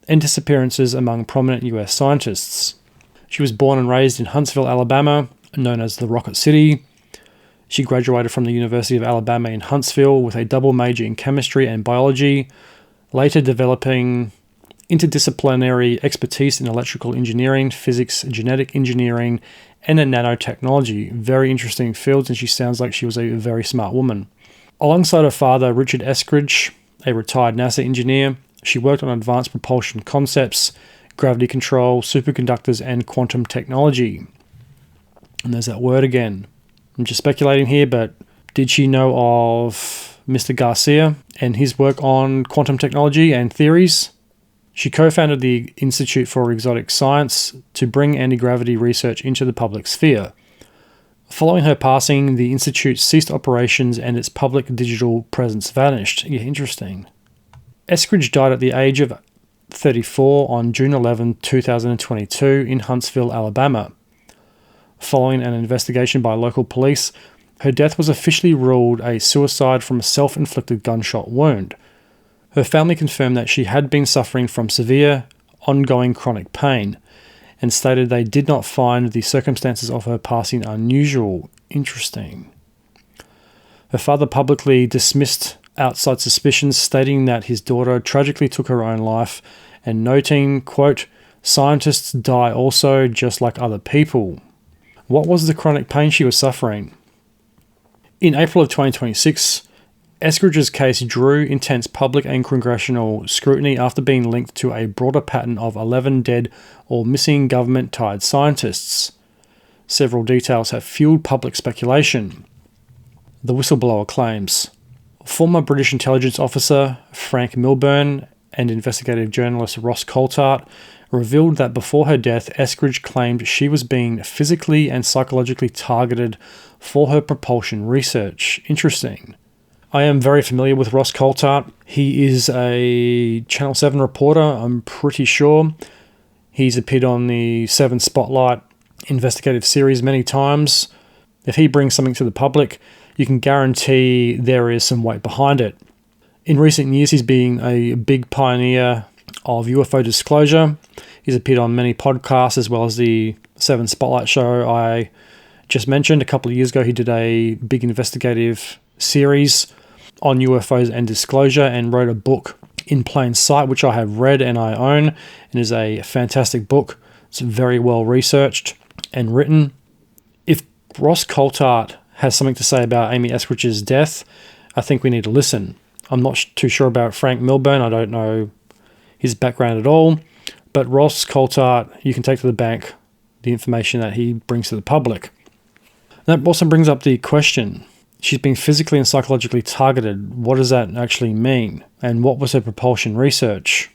and disappearances among prominent U.S. scientists. She was born and raised in Huntsville, Alabama, known as the Rocket City. She graduated from the University of Alabama in Huntsville with a double major in chemistry and biology, later developing interdisciplinary expertise in electrical engineering, physics, genetic engineering, and nanotechnology. Very interesting fields, and she sounds like she was a very smart woman. Alongside her father, Richard Eskridge, a retired NASA engineer, she worked on advanced propulsion concepts, gravity control, superconductors, and quantum technology. And there's that word again. I'm just speculating here, but did she know of Mr. Garcia and his work on quantum technology and theories? She co-founded the Institute for Exotic Science to bring anti-gravity research into the public sphere. Following her passing, the Institute ceased operations and its public digital presence vanished. Yeah, interesting. Eskridge died at the age of 34 on June 11, 2022 in Huntsville, Alabama. Following an investigation by local police, her death was officially ruled a suicide from a self-inflicted gunshot wound. Her family confirmed that she had been suffering from severe, ongoing chronic pain, and stated they did not find the circumstances of her passing unusual. Interesting. Her father publicly dismissed outside suspicions, stating that his daughter tragically took her own life, and noting, quote, "Scientists die also, just like other people." What was the chronic pain she was suffering? In April of 2026, Eskridge's case drew intense public and congressional scrutiny after being linked to a broader pattern of 11 dead or missing government-tied scientists. Several details have fueled public speculation. The whistleblower claims. Former British intelligence officer Frank Milburn and investigative journalist Ross Coulthart revealed that before her death, Eskridge claimed she was being physically and psychologically targeted for her propulsion research. Interesting. I am very familiar with Ross Coulthart. He is a Channel 7 reporter, I'm pretty sure. He's appeared on the 7 Spotlight investigative series many times. If he brings something to the public, you can guarantee there is some weight behind it. In recent years, he's been a big pioneer of UFO disclosure. He's appeared on many podcasts as well as the 7 Spotlight show I just mentioned. A couple of years ago, he did a big investigative series on UFOs and disclosure and wrote a book, In Plain Sight, which I have read and I own, and is a fantastic book. It's very well researched and written. If Ross Coulthart has something to say about Amy Eskridge's death, I think we need to listen. I'm not too sure about Frank Milburn. I don't know his background at all. But Ross Coulthart, you can take to the bank the information that he brings to the public. That also brings up the question. She's been physically and psychologically targeted. What does that actually mean? And what was her propulsion research?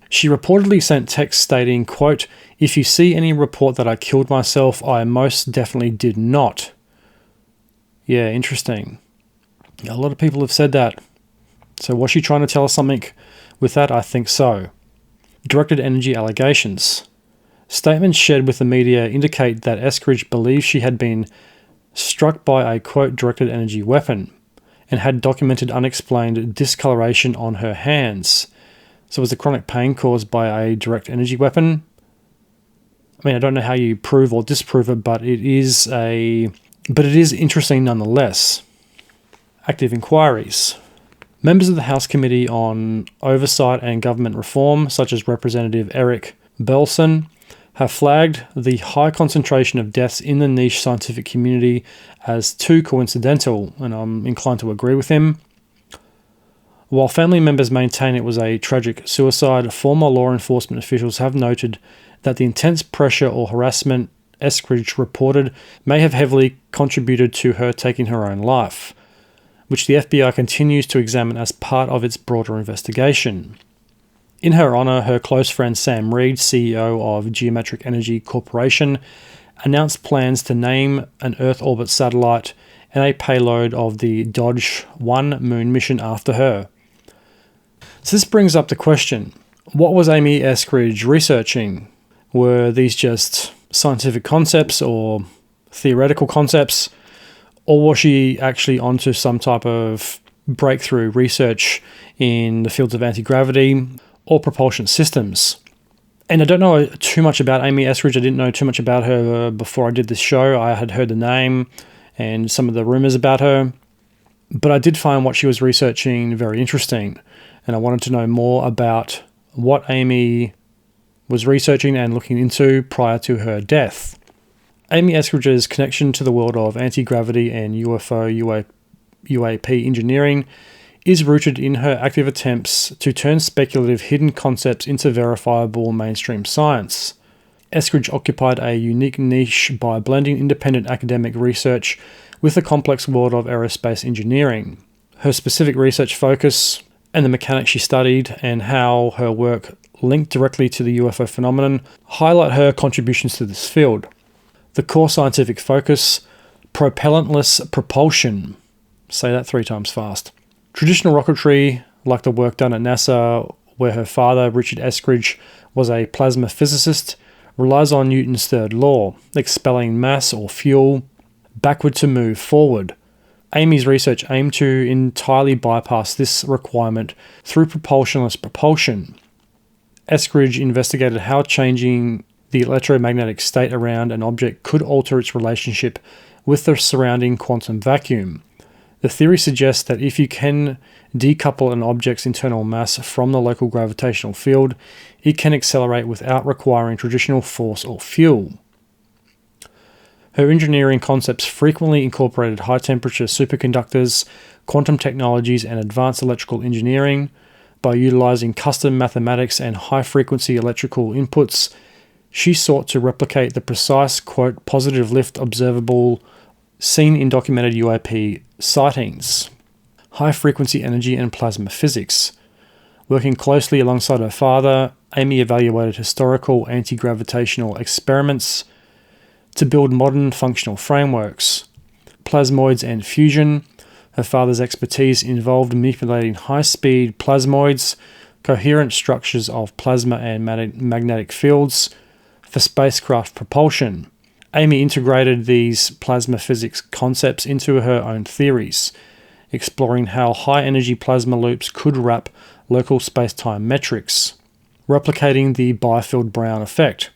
She reportedly sent text stating, quote, "If you see any report that I killed myself, I most definitely did not." Yeah, interesting. A lot of people have said that. So was she trying to tell us something with that? I think so. Directed energy allegations. Statements shared with the media indicate that Eskridge believes she had been struck by a, quote, directed energy weapon and had documented unexplained discoloration on her hands. So was the chronic pain caused by a direct energy weapon? I mean, I don't know how you prove or disprove it, but it is interesting nonetheless. Active inquiries. Members of the House Committee on Oversight and Government Reform, such as Representative Eric Belson, have flagged the high concentration of deaths in the niche scientific community as too coincidental, and I'm inclined to agree with him. While family members maintain it was a tragic suicide, former law enforcement officials have noted that the intense pressure or harassment Eskridge reported may have heavily contributed to her taking her own life, which the FBI continues to examine as part of its broader investigation. In her honour, her close friend Sam Reed, CEO of Geometric Energy Corporation, announced plans to name an Earth orbit satellite and a payload of the Dodge 1 moon mission after her. So this brings up the question, what was Amy Eskridge researching? Were these just scientific concepts or theoretical concepts? Or was she actually onto some type of breakthrough research in the fields of anti-gravity or propulsion systems? And I don't know too much about Amy Eskridge. I didn't know too much about her before I did this show. I had heard the name and some of the rumors about her. But I did find what she was researching very interesting. And I wanted to know more about what Amy was researching and looking into prior to her death. Amy Eskridge's connection to the world of anti-gravity and UAP engineering is rooted in her active attempts to turn speculative hidden concepts into verifiable mainstream science. Eskridge occupied a unique niche by blending independent academic research with the complex world of aerospace engineering. Her specific research focus and the mechanics she studied and how her work linked directly to the UFO phenomenon highlight her contributions to this field. The core scientific focus, propellantless propulsion. Say that 3 times fast. Traditional rocketry, like the work done at NASA, where her father, Richard Eskridge, was a plasma physicist, relies on Newton's third law, expelling mass or fuel backward to move forward. Amy's research aimed to entirely bypass this requirement through propulsionless propulsion. Eskridge investigated how changing the electromagnetic state around an object could alter its relationship with the surrounding quantum vacuum. The theory suggests that if you can decouple an object's internal mass from the local gravitational field, it can accelerate without requiring traditional force or fuel. Her engineering concepts frequently incorporated high-temperature superconductors, quantum technologies, and advanced electrical engineering. By utilizing custom mathematics and high-frequency electrical inputs, she sought to replicate the precise, quote, positive lift observable seen in documented UAP sightings, high-frequency energy and plasma physics. Working closely alongside her father, Amy evaluated historical anti-gravitational experiments to build modern functional frameworks. Plasmoids and fusion. Her father's expertise involved manipulating high-speed plasmoids, coherent structures of plasma and magnetic fields, for spacecraft propulsion. Amy integrated these plasma physics concepts into her own theories, exploring how high-energy plasma loops could wrap local space-time metrics. replicating the Byfield-Brown effect.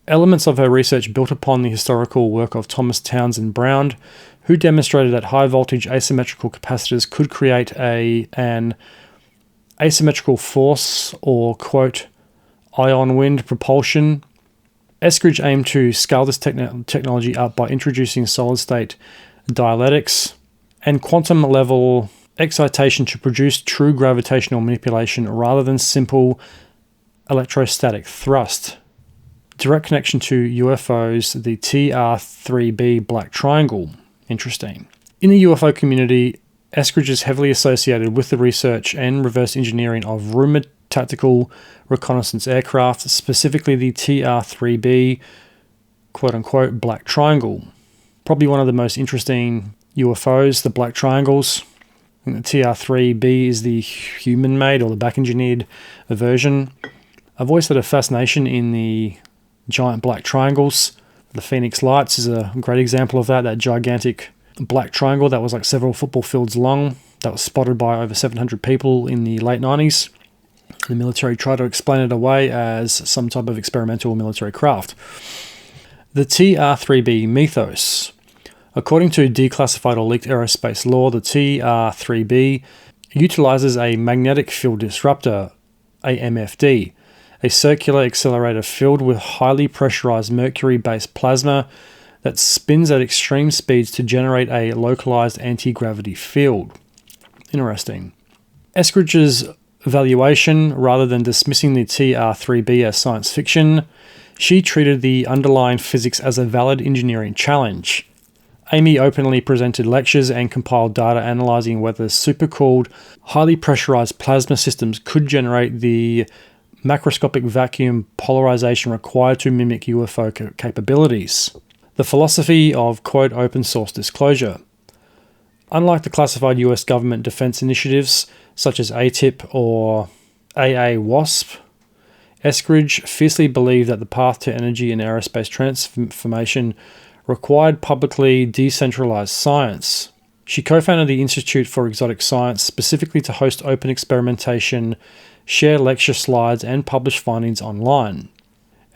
Elements of her research built upon the historical work of Thomas Townsend Brown, who demonstrated that high-voltage asymmetrical capacitors could create an asymmetrical force or, quote, ion wind propulsion. Eskridge aimed to scale this technology up by introducing solid-state dialectics and quantum-level excitation to produce true gravitational manipulation rather than simple electrostatic thrust. Direct connection to UFOs, the TR3B black triangle. Interesting. In the UFO community, Eskridge is heavily associated with the research and reverse engineering of rumored tactical reconnaissance aircraft, specifically the TR3B, quote-unquote, black triangle. Probably one of the most interesting UFOs, the black triangles. I think the TR3B is the human-made or the back-engineered version. I've always had a fascination in the giant black triangles. The Phoenix Lights is a great example of that gigantic black triangle that was like several football fields long, that was spotted by over 700 people in the late 90s. The military tried to explain it away as some type of experimental military craft. The TR3B mythos. According to declassified or leaked aerospace lore, the TR3B utilizes a magnetic field disruptor, a MFD, a circular accelerator filled with highly pressurized mercury-based plasma that spins at extreme speeds to generate a localized anti-gravity field. Interesting. Eskridge's evaluation, rather than dismissing the TR3B as science fiction, she treated the underlying physics as a valid engineering challenge. Amy openly presented lectures and compiled data analyzing whether supercooled, highly pressurized plasma systems could generate the macroscopic vacuum polarization required to mimic UFO capabilities. The philosophy of, quote, open source disclosure. Unlike the classified US government defense initiatives, such as ATIP or AAWASP, Eskridge fiercely believed that the path to energy and aerospace transformation required publicly decentralized science. She co-founded the Institute for Exotic Science specifically to host open experimentation, share lecture slides, and publish findings online.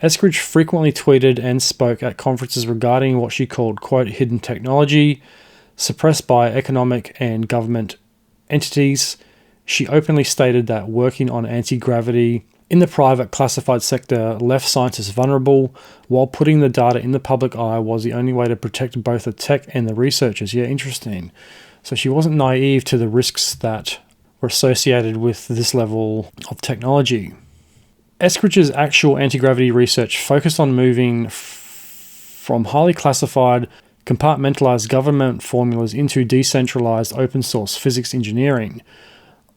Eskridge frequently tweeted and spoke at conferences regarding what she called, quote, hidden technology, suppressed by economic and government entities. She openly stated that working on anti-gravity in the private classified sector left scientists vulnerable, while putting the data in the public eye was the only way to protect both the tech and the researchers. Yeah, interesting. So she wasn't naive to the risks that were associated with this level of technology. Eskridge's actual anti-gravity research focused on moving from highly classified, compartmentalized government formulas into decentralized open-source physics engineering.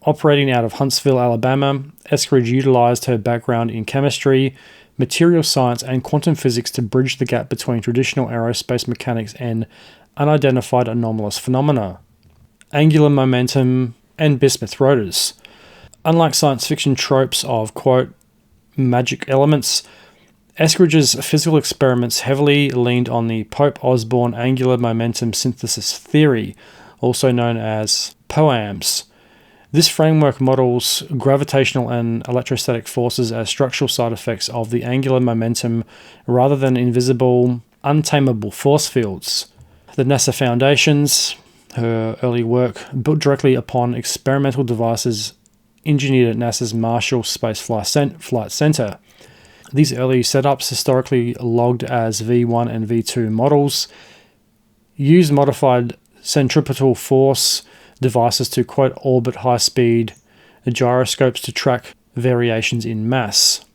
Operating out of Huntsville, Alabama, Eskridge utilized her background in chemistry, material science, and quantum physics to bridge the gap between traditional aerospace mechanics and unidentified anomalous phenomena, angular momentum, and bismuth rotors. Unlike science fiction tropes of, quote, magic elements, Eskridge's physical experiments heavily leaned on the Pope-Osborne angular momentum synthesis theory, also known as POAMS. This framework models gravitational and electrostatic forces as structural side effects of the angular momentum rather than invisible, untamable force fields. The NASA Foundations, her early work, built directly upon experimental devices engineered at NASA's Marshall Space Flight Center. These early setups, historically logged as V1 and V2 models, used modified centripetal force devices to, quote, orbit high-speed gyroscopes to track variations in mass.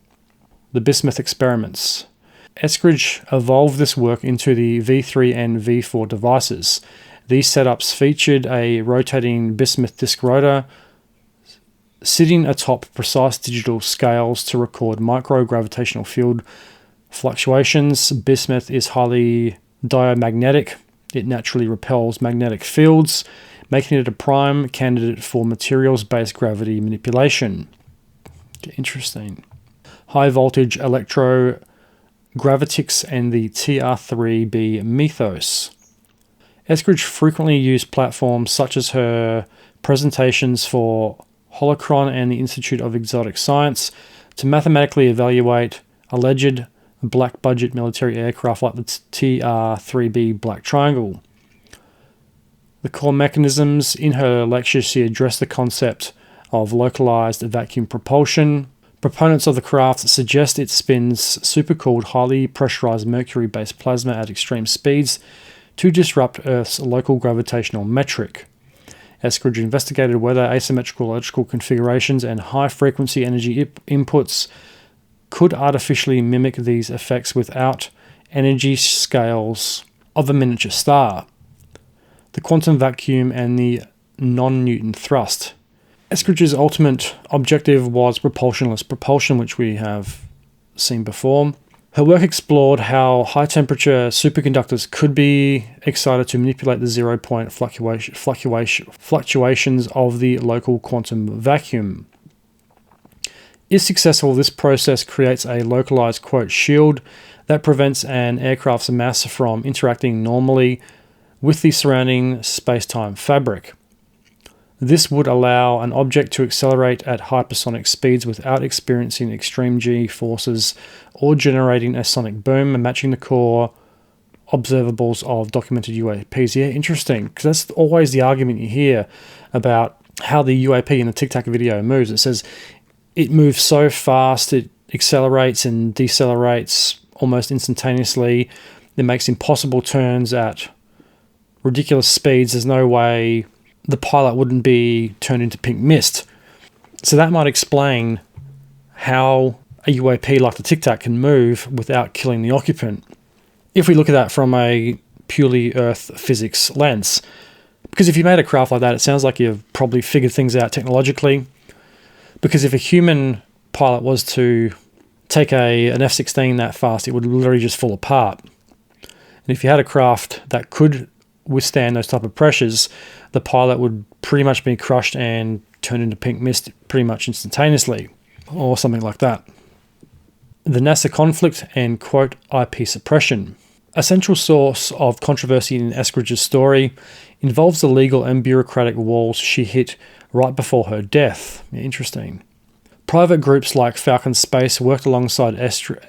The bismuth experiments. Eskridge evolved this work into the V3 and V4 devices. These setups featured a rotating bismuth disk rotor sitting atop precise digital scales to record microgravitational field fluctuations. Bismuth is highly diamagnetic. It naturally repels magnetic fields, making it a prime candidate for materials-based gravity manipulation. Interesting. High voltage electrogravitics and the TR3B mythos. Eskridge frequently used platforms such as her presentations for Holocron and the Institute of Exotic Science to mathematically evaluate alleged black budget military aircraft like the TR-3B Black Triangle. The core mechanisms in her lecture, she addressed the concept of localized vacuum propulsion. Proponents of the craft suggest it spins supercooled, highly pressurized mercury-based plasma at extreme speeds to disrupt Earth's local gravitational metric. Eskridge investigated whether asymmetrical electrical configurations and high-frequency energy inputs could artificially mimic these effects without energy scales of a miniature star, the quantum vacuum and the non-Newton thrust. Eskridge's ultimate objective was propulsionless propulsion, which we have seen before. Her work explored how high-temperature superconductors could be excited to manipulate the zero-point fluctuations of the local quantum vacuum. If successful, this process creates a localized, quote, shield that prevents an aircraft's mass from interacting normally with the surrounding space-time fabric. This would allow an object to accelerate at hypersonic speeds without experiencing extreme G forces or generating a sonic boom, matching the core observables of documented UAPs. Yeah, interesting, because that's always the argument you hear about how the UAP in the Tic Tac video moves. It says it moves so fast, it accelerates and decelerates almost instantaneously. It makes impossible turns at ridiculous speeds. There's no way the pilot wouldn't be turned into pink mist. So that might explain how a UAP like the Tic Tac can move without killing the occupant, if we look at that from a purely Earth physics lens. Because if you made a craft like that, it sounds like you've probably figured things out technologically. Because if a human pilot was to take an F-16 that fast, it would literally just fall apart. And if you had a craft that could withstand those type of pressures, the pilot would pretty much be crushed and turned into pink mist pretty much instantaneously, or something like that. The NASA conflict and, quote, IP suppression. A central source of controversy in Eskridge's story involves the legal and bureaucratic walls she hit right before her death. Interesting. Private groups like Falcon Space worked alongside Eskridge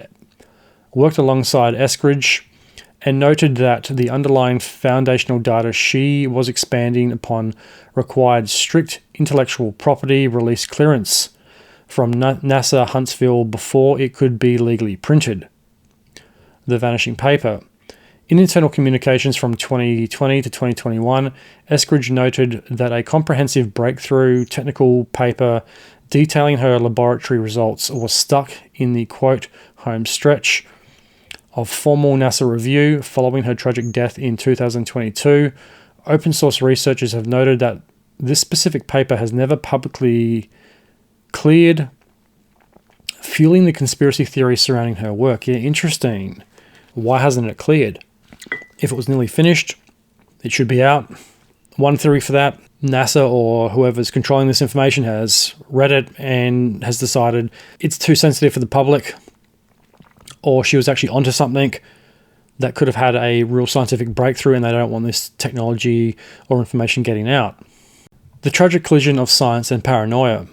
and noted that the underlying foundational data she was expanding upon required strict intellectual property release clearance from NASA Huntsville before it could be legally printed. The Vanishing Paper. In internal communications from 2020 to 2021, Eskridge noted that a comprehensive breakthrough technical paper detailing her laboratory results was stuck in the, quote, home stretch of formal NASA review following her tragic death in 2022. Open source researchers have noted that this specific paper has never publicly cleared, fueling the conspiracy theory surrounding her work. Yeah, interesting. Why hasn't it cleared? If it was nearly finished, it should be out. One theory for that, NASA or whoever's controlling this information has read it and has decided it's too sensitive for the public, or she was actually onto something that could have had a real scientific breakthrough and they don't want this technology or information getting out. The tragic collision of science and paranoia.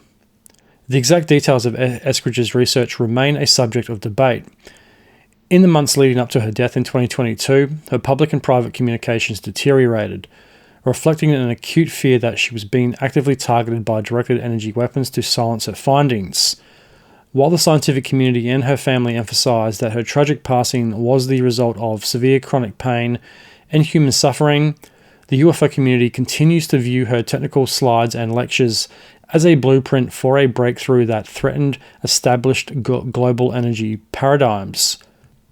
The exact details of Eskridge's research remain a subject of debate. In the months leading up to her death in 2022, her public and private communications deteriorated, reflecting an acute fear that she was being actively targeted by directed energy weapons to silence her findings. While the scientific community and her family emphasized that her tragic passing was the result of severe chronic pain and human suffering, the UFO community continues to view her technical slides and lectures as a blueprint for a breakthrough that threatened established global energy paradigms.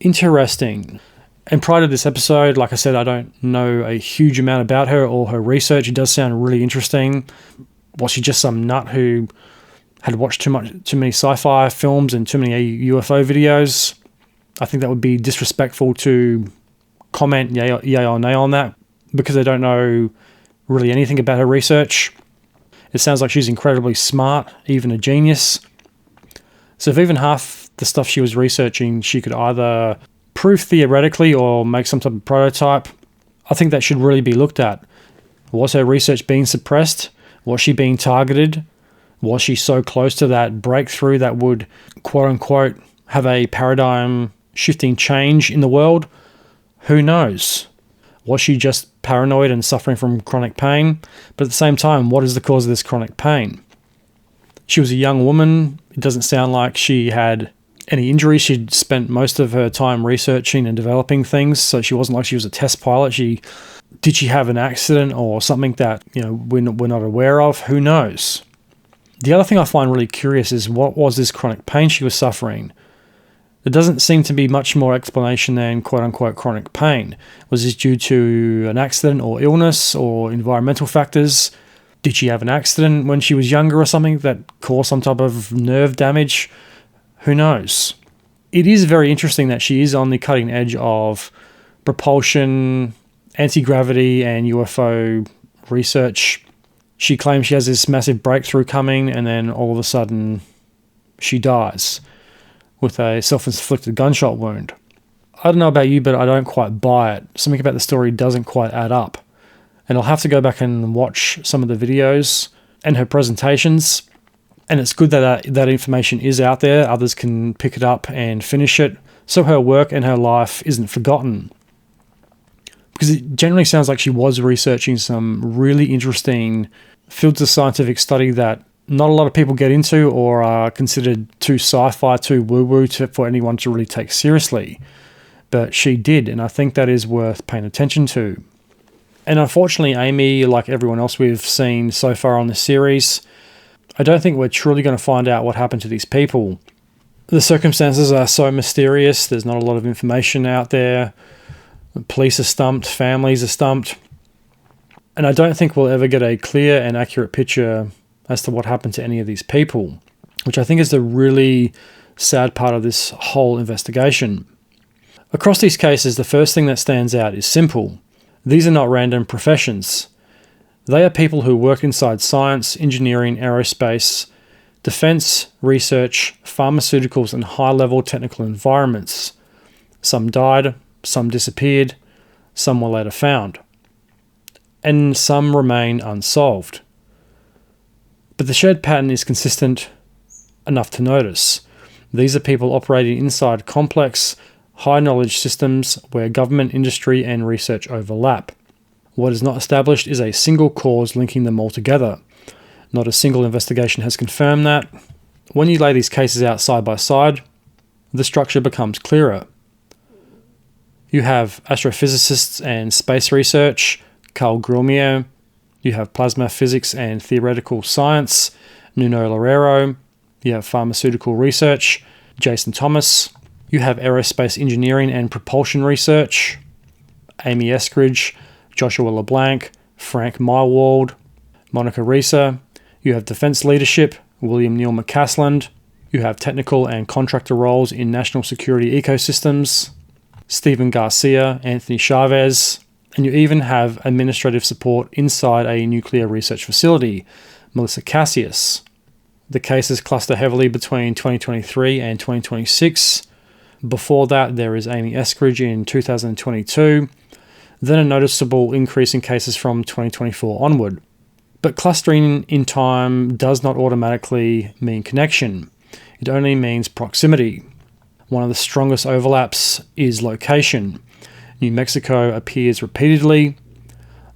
Interesting. And prior to this episode, like I said, I don't know a huge amount about her or her research. It does sound really interesting. Was she just some nut who had watched too many sci-fi films and too many UFO videos? I think that would be disrespectful to comment yay or nay on that, because I don't know really anything about her research. It sounds like she's incredibly smart, even a genius. So if even half the stuff she was researching she could either prove theoretically or make some type of prototype, I think that should really be looked at. Was her research being suppressed? Was she being targeted? Was she so close to that breakthrough that would, quote unquote, have a paradigm shifting change in the world? Who knows? Was she just paranoid and suffering from chronic pain? But at the same time, what is the cause of this chronic pain? She was a young woman. It doesn't sound like she had any injuries. She'd spent most of her time researching and developing things, so she wasn't like she was a test pilot. Did she have an accident or something that we're not aware of? Who knows? The other thing I find really curious is, what was this chronic pain she was suffering? There doesn't seem to be much more explanation than quote-unquote chronic pain. Was this due to an accident or illness or environmental factors? Did she have an accident when she was younger or something that caused some type of nerve damage? Who knows? It is very interesting that she is on the cutting edge of propulsion, anti-gravity, and UFO research. She claims she has this massive breakthrough coming, and then all of a sudden she dies with a self-inflicted gunshot wound. I don't know about you, but I don't quite buy it. Something about the story doesn't quite add up. And I'll have to go back and watch some of the videos and her presentations. And it's good that that information is out there. Others can pick it up and finish it, so her work and her life isn't forgotten. Because it generally sounds like she was researching some really interesting fields of scientific study that not a lot of people get into, or are considered too sci-fi, too woo-woo for anyone to really take seriously. But she did, and I think that is worth paying attention to. And unfortunately, Amy, like everyone else we've seen so far on this series, I don't think we're truly going to find out what happened to these people. The circumstances are so mysterious. There's not a lot of information out there. The police are stumped. Families are stumped. And I don't think we'll ever get a clear and accurate picture as to what happened to any of these people, which I think is the really sad part of this whole investigation. Across these cases, the first thing that stands out is simple. These are not random professions. They are people who work inside science, engineering, aerospace, defense, research, pharmaceuticals, and high-level technical environments. Some died, some disappeared, some were later found, and some remain unsolved. But the shared pattern is consistent enough to notice. These are people operating inside complex, high-knowledge systems where government, industry, and research overlap. What is not established is a single cause linking them all together. Not a single investigation has confirmed that. When you lay these cases out side by side, the structure becomes clearer. You have astrophysicists and space research, Carl Grumier. You have plasma physics and theoretical science, Nuno Loureiro. You have pharmaceutical research, Jason Thomas. You have aerospace engineering and propulsion research, Amy Eskridge, Joshua LeBlanc, Frank Mywald, Monica Risa. You have defense leadership, William Neal McCasland. You have technical and contractor roles in national security ecosystems, Stephen Garcia, Anthony Chavez. And you even have administrative support inside a nuclear research facility, Melissa Cassius. The cases cluster heavily between 2023 and 2026. Before that, there is Amy Eskridge in 2022. Then a noticeable increase in cases from 2024 onward. But clustering in time does not automatically mean connection. It only means proximity. One of the strongest overlaps is location. New Mexico appears repeatedly,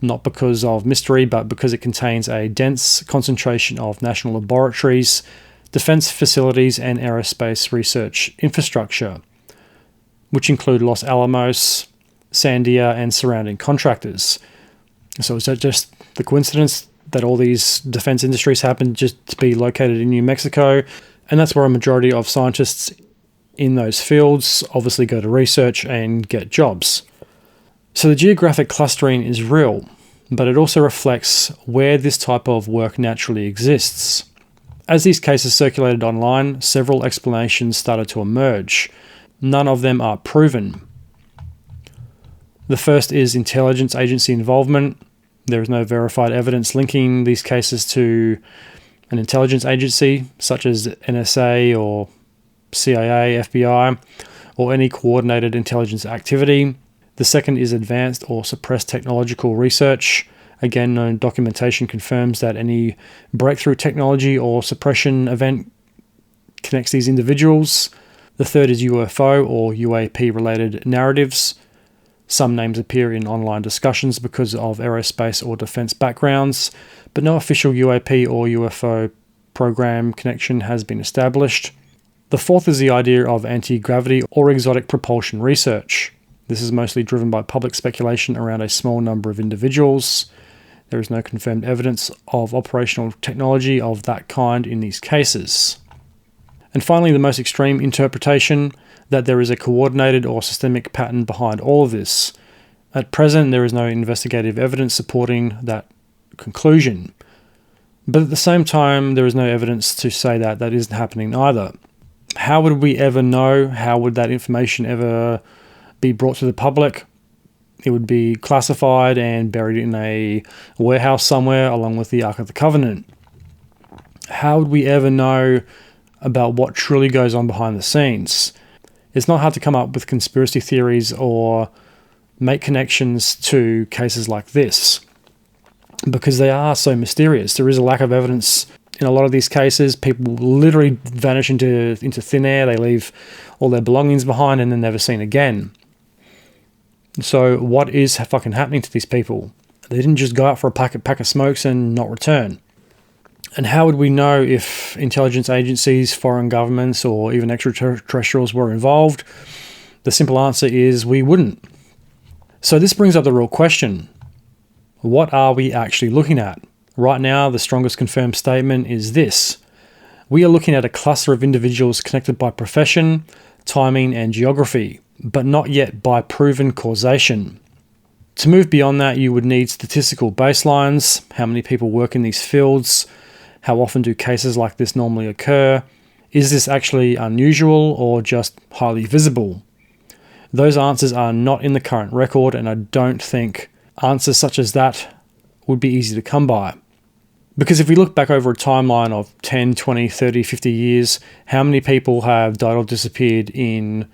not because of mystery, but because it contains a dense concentration of national laboratories, defense facilities, and aerospace research infrastructure, which include Los Alamos, Sandia, and surrounding contractors. So is that just the coincidence that all these defense industries happen just to be located in New Mexico? And that's where a majority of scientists in those fields obviously go to research and get jobs. So the geographic clustering is real, but it also reflects where this type of work naturally exists. As these cases circulated online, several explanations started to emerge. None of them are proven. The first is intelligence agency involvement. There is no verified evidence linking these cases to an intelligence agency, such as NSA or CIA, FBI, or any coordinated intelligence activity. The second is advanced or suppressed technological research, Again, no documentation confirms that any breakthrough technology or suppression event connects these individuals. The third is UFO or UAP-related narratives. Some names appear in online discussions because of aerospace or defense backgrounds, but no official UAP or UFO program connection has been established. The fourth is the idea of anti-gravity or exotic propulsion research. This is mostly driven by public speculation around a small number of individuals. There is no confirmed evidence of operational technology of that kind in these cases. And finally, the most extreme interpretation, that there is a coordinated or systemic pattern behind all of this. At present, there is no investigative evidence supporting that conclusion. But at the same time, there is no evidence to say that that isn't happening either. How would we ever know? How would that information ever be brought to the public? It would be classified and buried in a warehouse somewhere along with the Ark of the Covenant. How would we ever know about what truly goes on behind the scenes? It's not hard to come up with conspiracy theories or make connections to cases like this because they are so mysterious. There is a lack of evidence in a lot of these cases. People literally vanish into thin air. They leave all their belongings behind and they're never seen again. So what is fucking happening to these people? They didn't just go out for a pack of smokes and not return. And how would we know if intelligence agencies, foreign governments, or even extraterrestrials were involved? The simple answer is we wouldn't. So this brings up the real question. What are we actually looking at? Right now, the strongest confirmed statement is this. We are looking at a cluster of individuals connected by profession, timing, and geography, but not yet by proven causation. To move beyond that, you would need statistical baselines, how many people work in these fields, how often do cases like this normally occur, is this actually unusual or just highly visible? Those answers are not in the current record, and I don't think answers such as that would be easy to come by. Because if we look back over a timeline of 10, 20, 30, 50 years, how many people have died or disappeared in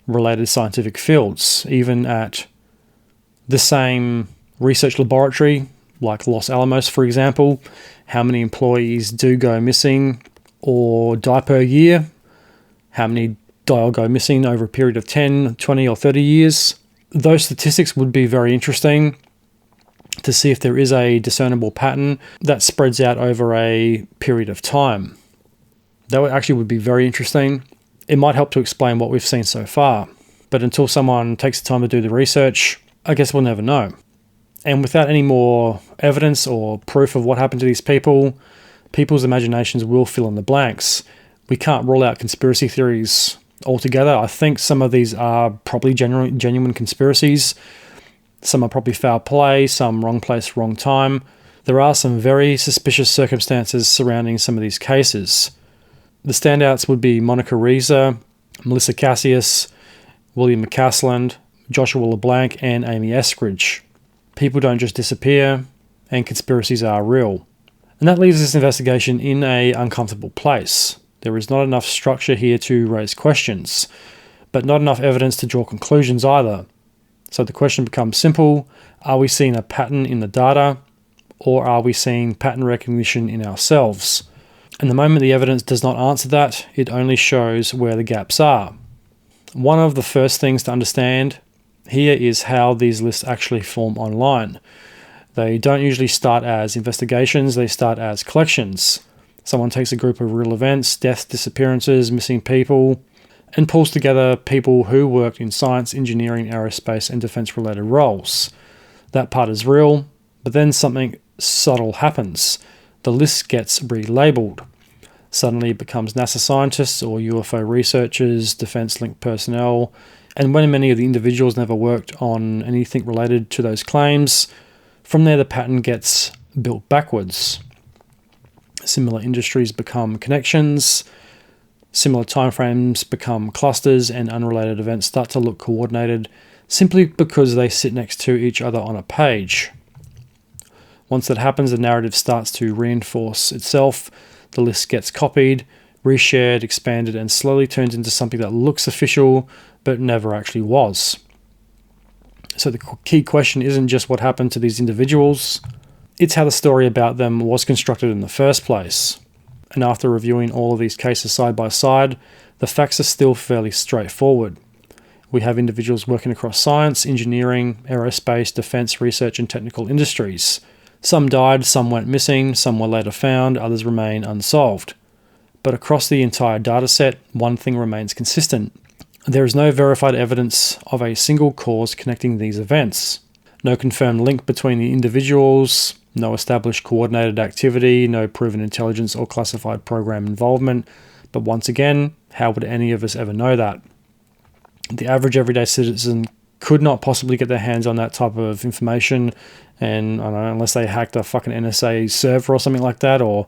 related scientific fields, even at the same research laboratory, like Los Alamos, for example? How many employees do go missing or die per year? How many die or go missing over a period of 10, 20, or 30 years? Those statistics would be very interesting to see if there is a discernible pattern that spreads out over a period of time. That would be very interesting. It might help to explain what we've seen so far. But until someone takes the time to do the research, I guess we'll never know. And without any more evidence or proof of what happened to these people, people's imaginations will fill in the blanks. We can't rule out conspiracy theories altogether. I think some of these are probably genuine conspiracies. Some are probably foul play, some wrong place, wrong time. There are some very suspicious circumstances surrounding some of these cases. The standouts would be Monica Reza, Melissa Cassius, William McCasland, Joshua LeBlanc, and Amy Eskridge. People don't just disappear, and conspiracies are real. And that leaves this investigation in an uncomfortable place. There is not enough structure here to raise questions, but not enough evidence to draw conclusions either. So the question becomes simple: are we seeing a pattern in the data, or are we seeing pattern recognition in ourselves? And the moment the evidence does not answer that, it only shows where the gaps are. One of the first things to understand here is how these lists actually form online. They don't usually start as investigations, they start as collections. Someone takes a group of real events, deaths, disappearances, missing people, and pulls together people who worked in science, engineering, aerospace, and defense-related roles. That part is real, but then something subtle happens. The list gets relabeled. Suddenly it becomes NASA scientists or UFO researchers, defense-linked personnel, and when many of the individuals never worked on anything related to those claims, from there the pattern gets built backwards. Similar industries become connections, similar timeframes become clusters, and unrelated events start to look coordinated simply because they sit next to each other on a page. Once that happens, the narrative starts to reinforce itself. The list gets copied, reshared, expanded, and slowly turns into something that looks official, but never actually was. So the key question isn't just what happened to these individuals, It's how the story about them was constructed in the first place. And after reviewing all of these cases side by side, the facts are still fairly straightforward. We have individuals working across science, engineering, aerospace, defense, research, and technical industries. Some died, some went missing, some were later found, others remain unsolved. But across the entire dataset, one thing remains consistent. There is no verified evidence of a single cause connecting these events. No confirmed link between the individuals, no established coordinated activity, no proven intelligence or classified program involvement. But once again, how would any of us ever know that? The average everyday citizen could not possibly get their hands on that type of information, and I don't know, unless they hacked a fucking NSA server or something like that, or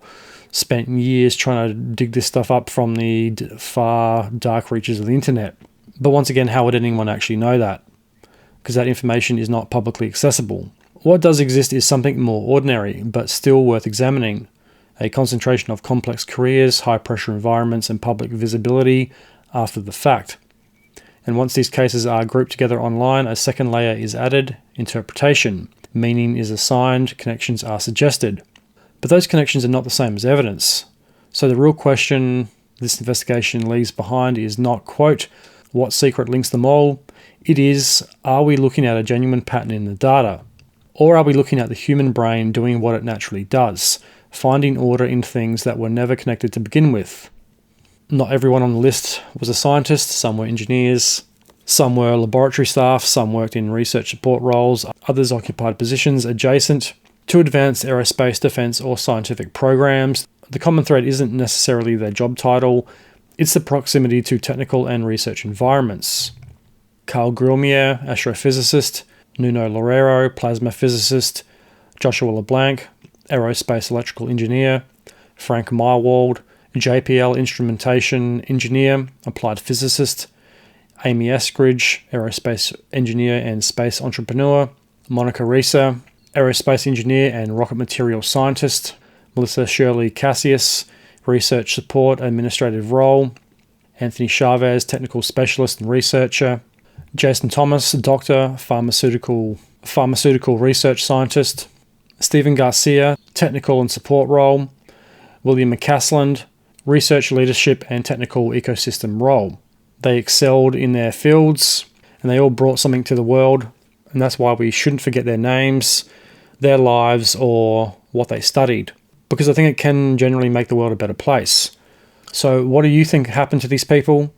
spent years trying to dig this stuff up from the far dark reaches of the internet. But once again, how would anyone actually know that? Because that information is not publicly accessible. What does exist is something more ordinary, but still worth examining. A concentration of complex careers, high-pressure environments, and public visibility after the fact. And once these cases are grouped together online, a second layer is added, interpretation. Meaning is assigned, connections are suggested. But those connections are not the same as evidence. So the real question this investigation leaves behind is not, quote, what secret links them all? It is, are we looking at a genuine pattern in the data? Or are we looking at the human brain doing what it naturally does, finding order in things that were never connected to begin with? Not everyone on the list was a scientist. Some were engineers, some were laboratory staff, some worked in research support roles, others occupied positions adjacent to advanced aerospace, defense, or scientific programs. The common thread isn't necessarily their job title, it's the proximity to technical and research environments. Carl Grumier, astrophysicist, Nuno Loureiro, plasma physicist, Joshua LeBlanc, aerospace electrical engineer, Frank Meyerwald, JPL instrumentation engineer, applied physicist, Amy Eskridge, aerospace engineer and space entrepreneur, Monica Risa, aerospace engineer and rocket material scientist, Melissa Shirley Cassius, research support administrative role, Anthony Chavez, technical specialist and researcher, Jason Thomas, doctor, pharmaceutical research scientist, Stephen Garcia, technical and support role, William McCasland, research leadership and technical ecosystem role. They excelled in their fields and they all brought something to the world, and that's why we shouldn't forget their names, their lives, or what they studied, because I think it can generally make the world a better place. So what do you think happened to these people?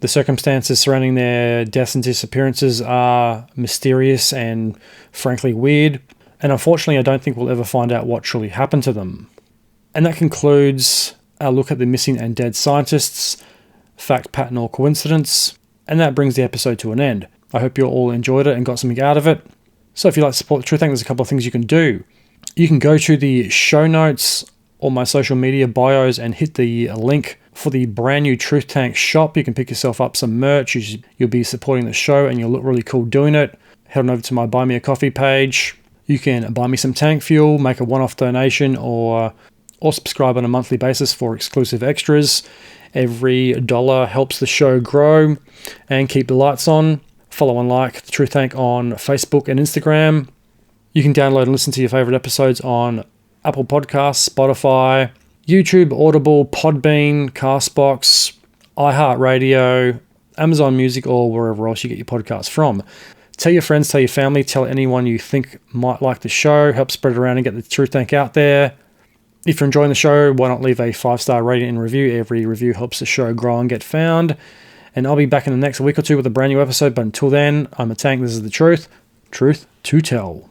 The circumstances surrounding their deaths and disappearances are mysterious and frankly weird, and unfortunately I don't think we'll ever find out what truly happened to them. And that concludes our look at the missing and dead scientists, fact, pattern, or coincidence, and that brings the episode to an end. I hope you all enjoyed it and got something out of it. So if you'd like to support the Truth Tank, there's a couple of things you can do. You can go to the show notes or my social media bios and hit the link for the brand new Truth Tank shop. You can pick yourself up some merch. You'll be supporting the show and you'll look really cool doing it. Head on over to my Buy Me a Coffee page. You can buy me some tank fuel, make a one-off donation, or subscribe on a monthly basis for exclusive extras. Every dollar helps the show grow and keep the lights on. Follow and like the Truth Tank on Facebook and Instagram. You can download and listen to your favorite episodes on Apple Podcasts, Spotify, YouTube, Audible, Podbean, Castbox, iHeartRadio, Amazon Music, or wherever else you get your podcasts from. Tell your friends, tell your family, tell anyone you think might like the show. Help spread it around and get the Truth Tank out there. If you're enjoying the show, why not leave a 5-star rating and review? Every review helps the show grow and get found. And I'll be back in the next week or two with a brand new episode. But until then, I'm a Tank. This is the truth. Truth to tell.